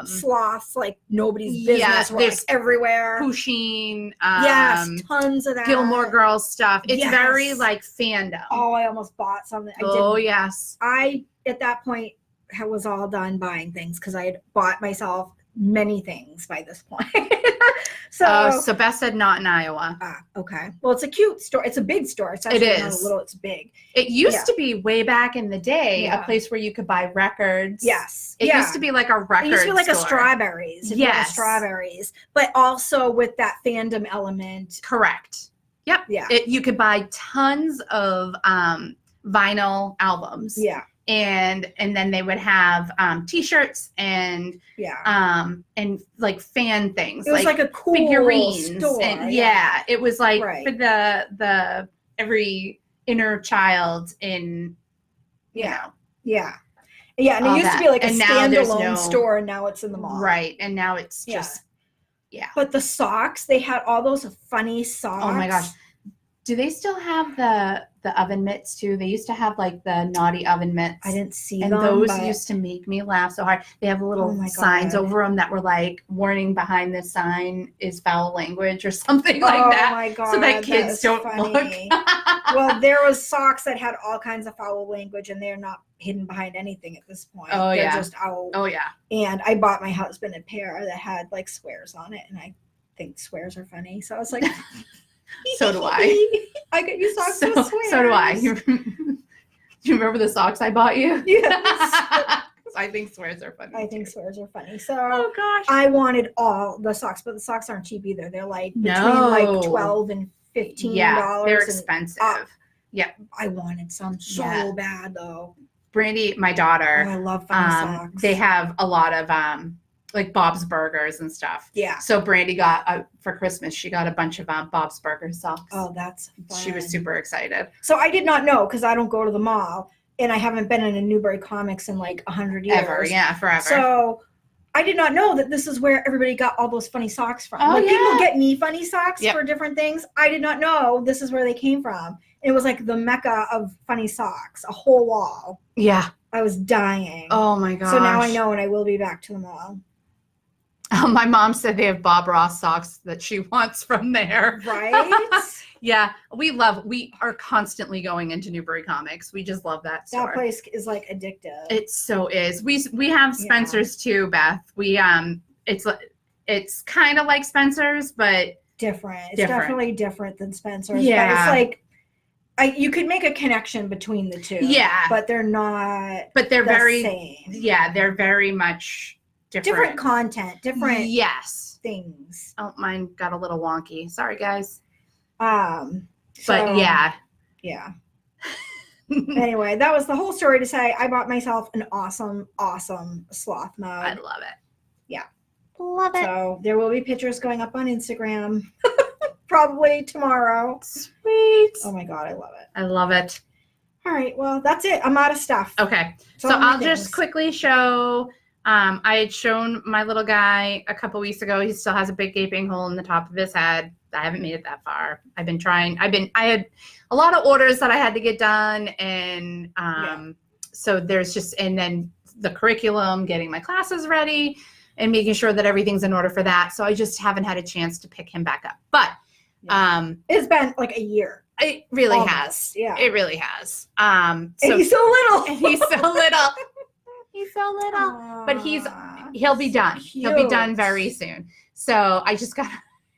S2: Sloths like nobody's business. Yeah, there's everywhere.
S1: Pusheen.
S2: Yes, tons of that.
S1: Gilmore Girls stuff. It's very like fandom.
S2: Oh, I almost bought something.
S1: Yes.
S2: I at that point was all done buying things because I had bought myself many things by this point.
S1: So Beth said not in Iowa.
S2: Okay. Well, it's a cute store. It's a big store. It's actually not a little, it's big.
S1: It used to be way back in the day a place where you could buy records.
S2: Yes.
S1: It used to be like a record.
S2: It used to be like
S1: store.
S2: a Strawberries.
S1: Yes.
S2: Strawberries, but also with that fandom element.
S1: Correct. Yep.
S2: Yeah.
S1: You could buy tons of vinyl albums.
S2: Yeah.
S1: And then they would have T-shirts and like fan things.
S2: It was like a cool
S1: figurines.
S2: store.
S1: And it was like for the every inner child in you know.
S2: Yeah. Yeah, and it used to be like a standalone store, and now it's in the mall.
S1: Right, and now it's just
S2: But the socks, they had all those funny socks.
S1: Oh my gosh. Do they still have the oven mitts too? They used to have like the naughty oven mitts.
S2: I didn't see
S1: them. And those used to make me laugh so hard. They have little signs over them that were like, warning behind this sign is foul language or something like that.
S2: Oh my God.
S1: So that kids don't look.
S2: Well, there was socks that had all kinds of foul language, and they're not hidden behind anything at this point.
S1: Oh,
S2: they're just out.
S1: Oh, yeah.
S2: And I bought my husband a pair that had like swears on it, and I think swears are funny. So I was like...
S1: So do I.
S2: I get you socks with swears.
S1: So do I. Do you remember the socks I bought you?
S2: Yes.
S1: I think swears are funny.
S2: Swears are funny. So
S1: oh gosh,
S2: I wanted all the socks, but the socks aren't cheap either. They're like between like $12 and $15.
S1: Yeah, they're expensive. Yeah,
S2: I wanted some so bad though.
S1: Brandy, my daughter,
S2: I love funny socks.
S1: They have a lot of like Bob's Burgers and stuff.
S2: Yeah.
S1: So Brandy got for Christmas, she got a bunch of Bob's Burger socks.
S2: Oh, that's fun.
S1: She was super excited.
S2: So I did not know, because I don't go to the mall, and I haven't been in a Newbury Comics in like 100 years.
S1: Forever.
S2: So I did not know that this is where everybody got all those funny socks from. Like people get me funny socks for different things. I did not know this is where they came from. It was like the mecca of funny socks, a whole wall.
S1: Yeah.
S2: I was dying.
S1: Oh my gosh.
S2: So now I know, and I will be back to the mall.
S1: My mom said they have Bob Ross socks that she wants from there.
S2: Right?
S1: Yeah. We are constantly going into Newbury Comics. We just love that store.
S2: That place is like addictive.
S1: It so is. We have Spencer's too, Beth. We it's kind of like Spencer's, but
S2: different. It's definitely different than Spencer's.
S1: Yeah.
S2: But it's like you could make a connection between the two.
S1: Yeah.
S2: But they're not.
S1: But they're very
S2: same.
S1: Yeah, they're very much different
S2: content, different
S1: things. Oh, mine got a little wonky. Sorry, guys.
S2: But
S1: yeah.
S2: Anyway, that was the whole story to say I bought myself an awesome sloth mug.
S1: I love it.
S2: Yeah.
S1: Love it.
S2: So there will be pictures going up on Instagram probably tomorrow.
S1: Sweet.
S2: Oh my God, I love it.
S1: I love it.
S2: All right, well, that's it. I'm out of stuff.
S1: Okay. So I'll just quickly show. I had shown my little guy a couple weeks ago. He still has a big gaping hole in the top of his head. I haven't made it that far. I've been trying. I had a lot of orders that I had to get done. And so there's just, and then the curriculum, getting my classes ready and making sure that everything's in order for that. So I just haven't had a chance to pick him back up. But
S2: it's been like a year.
S1: It really has.
S2: Yeah.
S1: It really has. So
S2: and he's so little.
S1: And he's so little. He's so little, but he'll be done.
S2: Cute.
S1: He'll be done very soon. So I just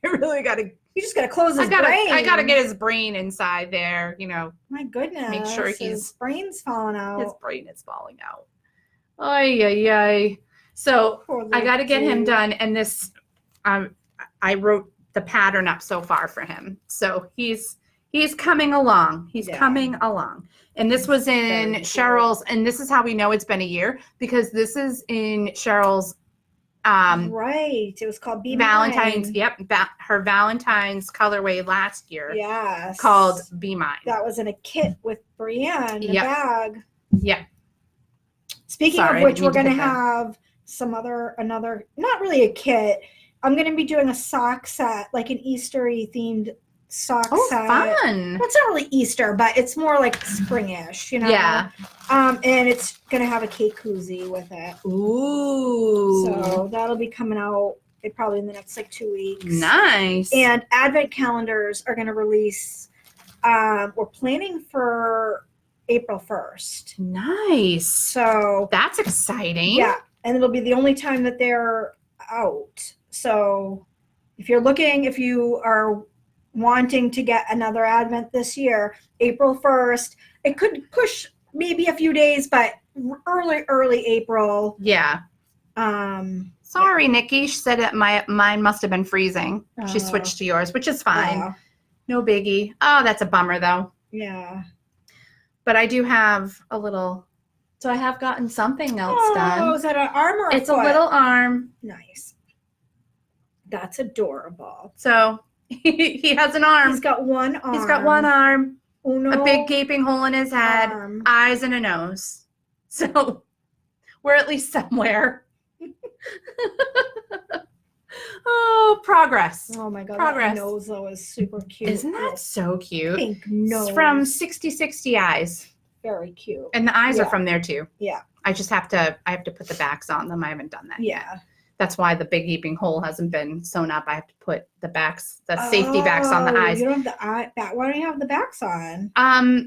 S1: really gotta.
S2: You just gotta close his brain.
S1: I gotta get his brain inside there. You know.
S2: My goodness.
S1: Make sure
S2: his brain's falling out.
S1: His brain is falling out. Ay. So I gotta get him done, and this, I wrote the pattern up so far for him. So he's coming along. He's coming along. And this was in Cheryl's, and this is how we know it's been a year, because this is in Cheryl's
S2: right. It was called Be
S1: Valentine's.
S2: Mine.
S1: Yep. Her Valentine's colorway last year.
S2: Yes.
S1: Called Be Mine.
S2: That was in a kit with Brienne in a bag.
S1: Yeah.
S2: Speaking of which, we're going to have another, not really a kit. I'm going to be doing a sock set, like an Eastery themed sock set.
S1: Fun.
S2: Well, it's not really Easter, but it's more like springish, you know?
S1: Yeah.
S2: And it's going to have a cake koozie with it.
S1: Ooh.
S2: So that'll be coming out probably in the next like 2 weeks.
S1: Nice.
S2: And advent calendars are going to release. We're planning for April 1st.
S1: Nice.
S2: So
S1: that's exciting.
S2: Yeah. And it'll be the only time that they're out. So if you are wanting to get another Advent this year, April 1st, it could push maybe a few days, but early April.
S1: Yeah. Sorry, Nikki. She said that mine must have been freezing. She switched to yours, which is fine. No biggie. Oh, that's a bummer though.
S2: Yeah.
S1: But I do have a little, so I have gotten something else done.
S2: Oh, is that an arm or
S1: It's
S2: a foot?
S1: a little arm.
S2: Nice. That's adorable.
S1: So he has an arm.
S2: He's got one arm.
S1: He's got one arm.
S2: Oh, no.
S1: A big gaping hole in his head, eyes and a nose. So we're at least somewhere. Oh, progress.
S2: Oh my God.
S1: Progress.
S2: That nose though is super cute.
S1: Isn't that so cute?
S2: Pink nose.
S1: It's from 6060 Eyes.
S2: Very cute.
S1: And the eyes are from there too.
S2: Yeah.
S1: I have to put the backs on them. I haven't done that yet.
S2: Yeah.
S1: That's why the big gaping hole hasn't been sewn up. I have to put the backs, the safety backs on the eyes.
S2: You don't have the back. Why don't you have the backs on?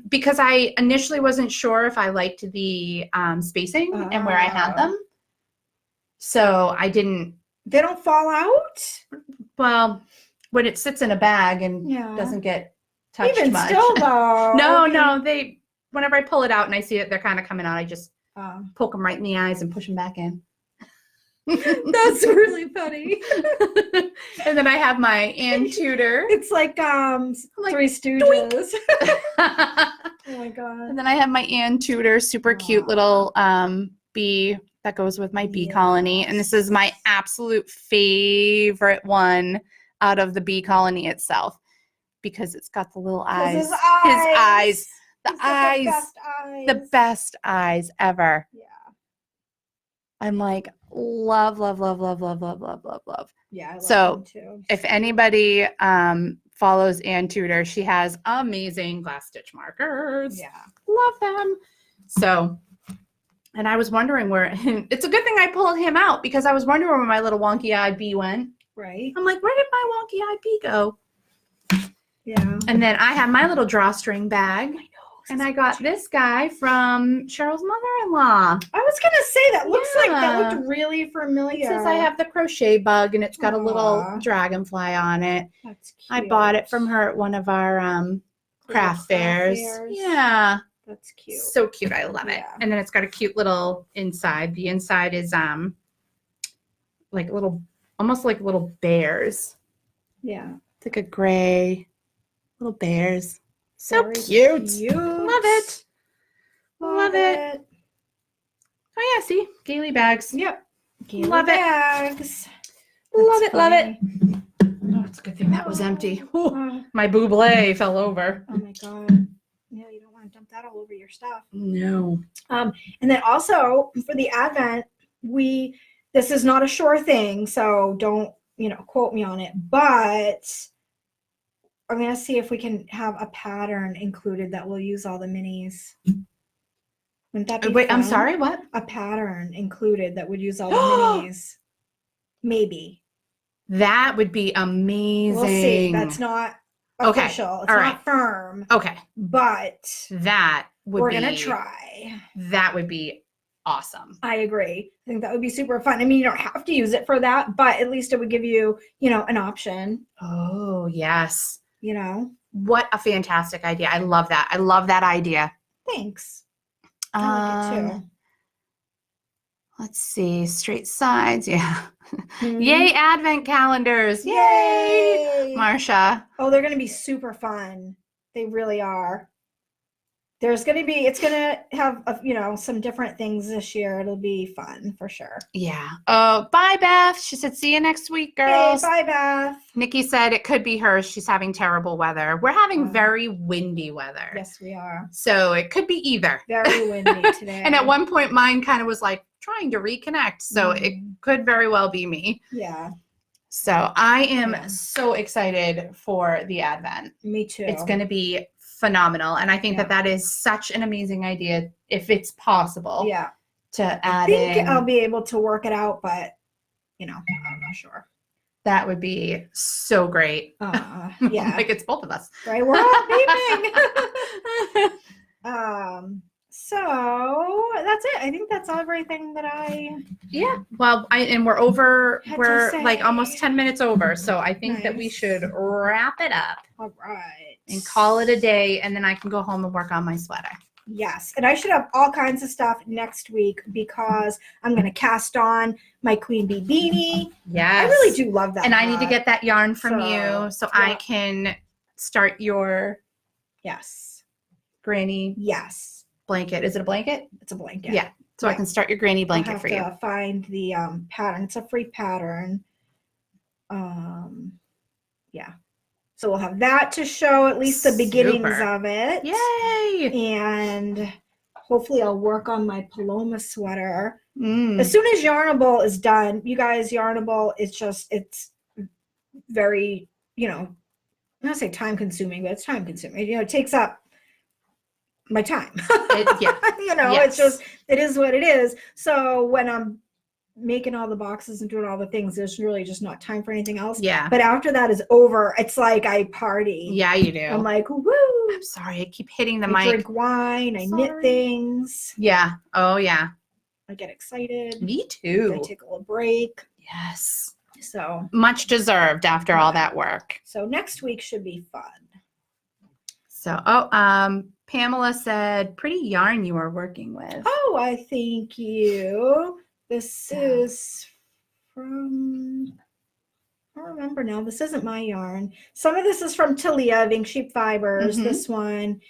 S1: Because I initially wasn't sure if I liked the spacing and where I had them. So I didn't.
S2: They don't fall out?
S1: Well, when it sits in a bag and doesn't get touched
S2: Even
S1: much.
S2: still though.
S1: No, they, whenever I pull it out and I see it, they're kind of coming out. I just poke them right in the eyes and push them back in.
S2: That's really funny.
S1: And then I have my Ann Tudor.
S2: It's like Three Stooges. Oh my God.
S1: And then I have my Ann Tudor, super cute little bee that goes with my bee colony. And this is my absolute favorite one out of the bee colony itself because it's got the little eyes.
S2: His eyes.
S1: The eyes. The best eyes ever.
S2: Yeah.
S1: I'm like, love, love, love, love, love, love, love, love, love.
S2: Yeah, I love them too.
S1: If anybody follows Ann Tudor, she has amazing glass stitch markers.
S2: Yeah.
S1: Love them. So, and I was wondering where, it's a good thing I pulled him out because I was wondering where my little wonky-eyed bee went.
S2: Right.
S1: I'm like, where did my wonky-eyed bee go?
S2: Yeah.
S1: And then I have my little drawstring bag. I know. And I got this guy from Cheryl's mother-in-law.
S2: I was going to say, that looks like that looked really familiar.
S1: It says I have the crochet bug and it's got a little dragonfly on it.
S2: That's cute.
S1: I bought it from her at one of our craft fairs. Yeah.
S2: That's cute.
S1: So cute. I love it. And then it's got a cute little inside. The inside is like little, almost like little bears.
S2: Yeah.
S1: It's like a gray little bears. So
S2: Very
S1: cute.
S2: cute.
S1: Love it. Love it. Oh yeah, see? Gaily bags.
S2: Yep. Gaily
S1: love
S2: bags.
S1: Love it. Love
S2: funny.
S1: it. Oh, it's a good thing that was empty. Ooh, my buble fell over.
S2: Oh my God. Yeah, you don't want to dump that all over your stuff.
S1: No.
S2: And then also for the Advent, this is not a sure thing, so don't, quote me on it, but I'm going to see if we can have a pattern included that will use all the minis. Wouldn't that be
S1: Wait,
S2: fun?
S1: I'm sorry, what?
S2: A pattern included that would use all the minis. Maybe.
S1: That would be amazing.
S2: We'll see. That's not official. It's not firm.
S1: Okay.
S2: But
S1: that would
S2: we're going to try.
S1: That would be awesome.
S2: I agree. I think that would be super fun. I mean, you don't have to use it for that, but at least it would give you, an option.
S1: Oh, yes.
S2: What
S1: a fantastic idea. I love that. I love that idea.
S2: Thanks. I like it too.
S1: Let's see. Straight sides. Yeah. Yay, Advent calendars.
S2: Yay.
S1: Marsha.
S2: Oh, they're going to be super fun. They really are. It's going to have, some different things this year. It'll be fun for sure.
S1: Yeah. Oh, bye, Beth. She said, see you next week, girls.
S2: Hey, bye, Beth.
S1: Nikki said it could be her. She's having terrible weather. We're having very windy weather.
S2: Yes, we are.
S1: So it could be either.
S2: Very windy today.
S1: And at one point, mine kind of was like trying to reconnect. So it could very well be me.
S2: Yeah.
S1: So I am so excited for the Advent.
S2: Me too.
S1: It's going to be phenomenal. And I think that is such an amazing idea if it's possible.
S2: Yeah.
S1: To add in.
S2: I think I'll be able to work it out, but I'm not sure.
S1: That would be so great.
S2: Yeah.
S1: Like it's both of us.
S2: Right. We're all beaming. So that's it. I think that's everything that I
S1: Yeah. Well, we're over.
S2: Had to
S1: We're
S2: say.
S1: like almost 10 minutes over. So I think that we
S2: Nice.
S1: should wrap it up
S2: all right.
S1: and call it a day. And then I can go home and work on my sweater.
S2: Yes, and I should have all kinds of stuff next week because I'm going to cast on my Queen Bee beanie.
S1: Yes.
S2: I really do love that.
S1: And I need to get that yarn from
S2: So,
S1: you so I can start your
S2: Yes.
S1: granny
S2: Yes.
S1: blanket. Is it a blanket?
S2: It's a blanket.
S1: Yeah. So I can start your granny blanket
S2: I'll have
S1: for you.
S2: to find the pattern. It's a free pattern. Yeah. So we'll have that to show at least the beginnings
S1: Super.
S2: of it.
S1: Yay!
S2: And hopefully I'll work on my Paloma sweater.
S1: Mm.
S2: As soon as Yarnable is done, you guys, Yarnable is it's very, I'm not going to say time consuming, but it's time consuming. It takes up my time.
S1: Yeah.
S2: Yes. It is what it is. So when I'm making all the boxes and doing all the things, there's really just not time for anything else.
S1: Yeah.
S2: But after that is over, it's like I party.
S1: Yeah, you do.
S2: I'm like, woo.
S1: I'm sorry. I keep hitting the
S2: I
S1: mic.
S2: drink wine. I knit things.
S1: Yeah. Oh, yeah.
S2: I get excited.
S1: Me too.
S2: I take a little break.
S1: Yes.
S2: So
S1: much deserved after all that work.
S2: So next week should be fun.
S1: So, Pamela said, pretty yarn you are working with.
S2: Oh, I thank you. This is from, I don't remember now. This isn't my yarn. Some of this is from Talia of Ink Sheep Fibers, this one.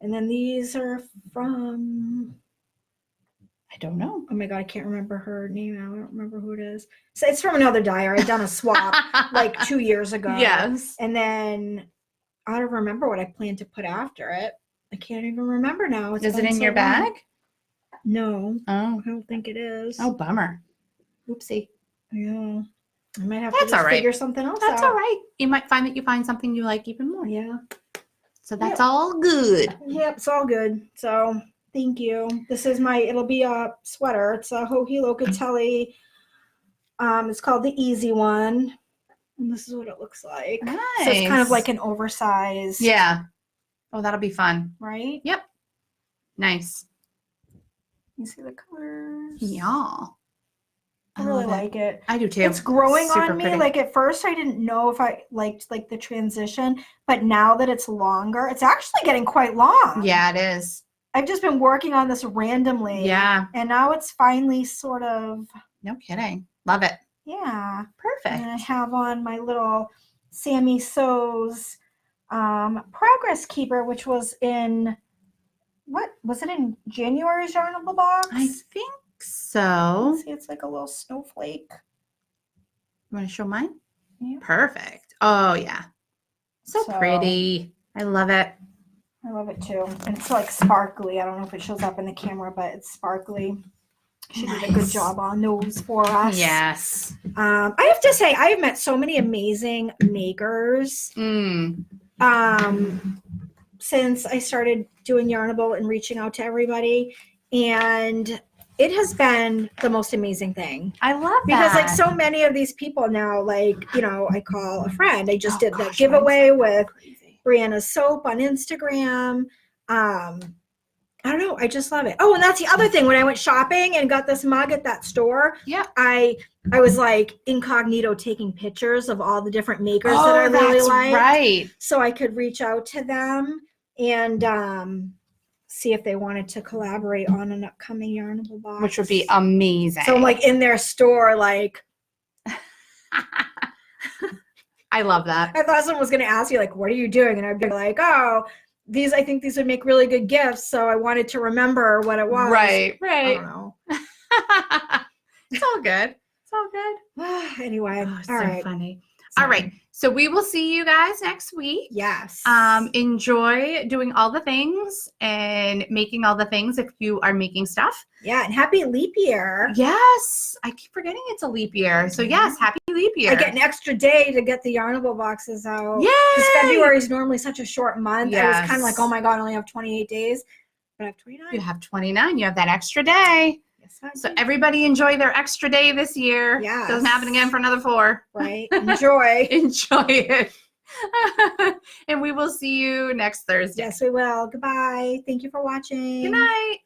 S2: And then these are from,
S1: I don't know.
S2: oh my God, I can't remember her name now. I don't remember who it is. So it's from another dyer. I'd done a swap like 2 years ago.
S1: Yes.
S2: And then I don't remember what I planned to put after it. I can't even remember now.
S1: Is it in your bag?
S2: No.
S1: Oh.
S2: I don't think it is.
S1: Oh, bummer. Oopsie.
S2: Yeah. I might have
S1: That's
S2: to just
S1: all right.
S2: figure something else
S1: That's
S2: out.
S1: all right. You might find that you find something you like even more.
S2: Yeah.
S1: So that's all good.
S2: Yep, it's all good. So thank you. This is it'll be a sweater. It's a Hohi Locatelli. It's called the Easy One. And this is what it looks like.
S1: Nice.
S2: So it's kind of like an oversized.
S1: Yeah. Oh, that'll be fun.
S2: Right?
S1: Yep. Nice.
S2: You see the colors?
S1: Yeah.
S2: I really
S1: love
S2: like it.
S1: I do too.
S2: It's growing
S1: Super
S2: on me.
S1: pretty.
S2: Like at first I didn't know if I liked like the transition, but now that it's longer, it's actually getting quite long.
S1: Yeah, it is.
S2: I've just been working on this randomly.
S1: Yeah.
S2: And now it's finally sort of.
S1: No kidding. Love it.
S2: Yeah.
S1: Perfect.
S2: And I have on my little Sammy Sews Progress Keeper, which was in, what? Was it in January's Yarnable box?
S1: I think so.
S2: See, it's like a little snowflake.
S1: You want to show mine?
S2: Yeah.
S1: Perfect. Oh, yeah. So pretty. I love it.
S2: I love it too. And it's like sparkly. I don't know if it shows up in the camera, but it's sparkly. She did a good job on those for us.
S1: Yes.
S2: I have to say, I have met so many amazing makers since I started doing Yarnable and reaching out to everybody. And it has been the most amazing thing.
S1: I love that.
S2: Because like so many of these people now, like, I call a friend. I just did that
S1: gosh,
S2: giveaway
S1: mine's
S2: with
S1: crazy.
S2: Brianna's Soap on Instagram. I don't know. I just love it. Oh, and that's the other thing. When I went shopping and got this mug at that store, I was like incognito taking pictures of all the different makers that I really like.
S1: Right.
S2: So I could reach out to them and see if they wanted to collaborate on an upcoming Yarnable box.
S1: Which would be amazing.
S2: So I'm like in their store, like.
S1: I love that.
S2: I thought someone was going to ask you, like, what are you doing? And I'd be like, oh, I think these would make really good gifts. So I wanted to remember what it was.
S1: Right.
S2: I don't know.
S1: It's all good. It's all good.
S2: Anyway.
S1: Oh,
S2: all
S1: so
S2: right.
S1: funny. All right. So we will see you guys next week.
S2: Yes.
S1: Enjoy doing all the things and making all the things if you are making stuff.
S2: Yeah. And happy leap year.
S1: Yes. I keep forgetting it's a leap year. So yes, happy leap year.
S2: I get an extra day to get the Yarnable boxes out.
S1: Yay!
S2: Because February is normally such a short month. I was
S1: Yes.
S2: kind of like, oh my God, I only have 28 days. But I have 29.
S1: You have 29. You have that extra day.
S2: Yes, I
S1: So
S2: do.
S1: everybody enjoy their extra day this year.
S2: Yes.
S1: Doesn't happen again for another 4.
S2: Right. Enjoy.
S1: Enjoy it. And we will see you next Thursday.
S2: Yes, we will. Goodbye. Thank you for watching.
S1: Good night.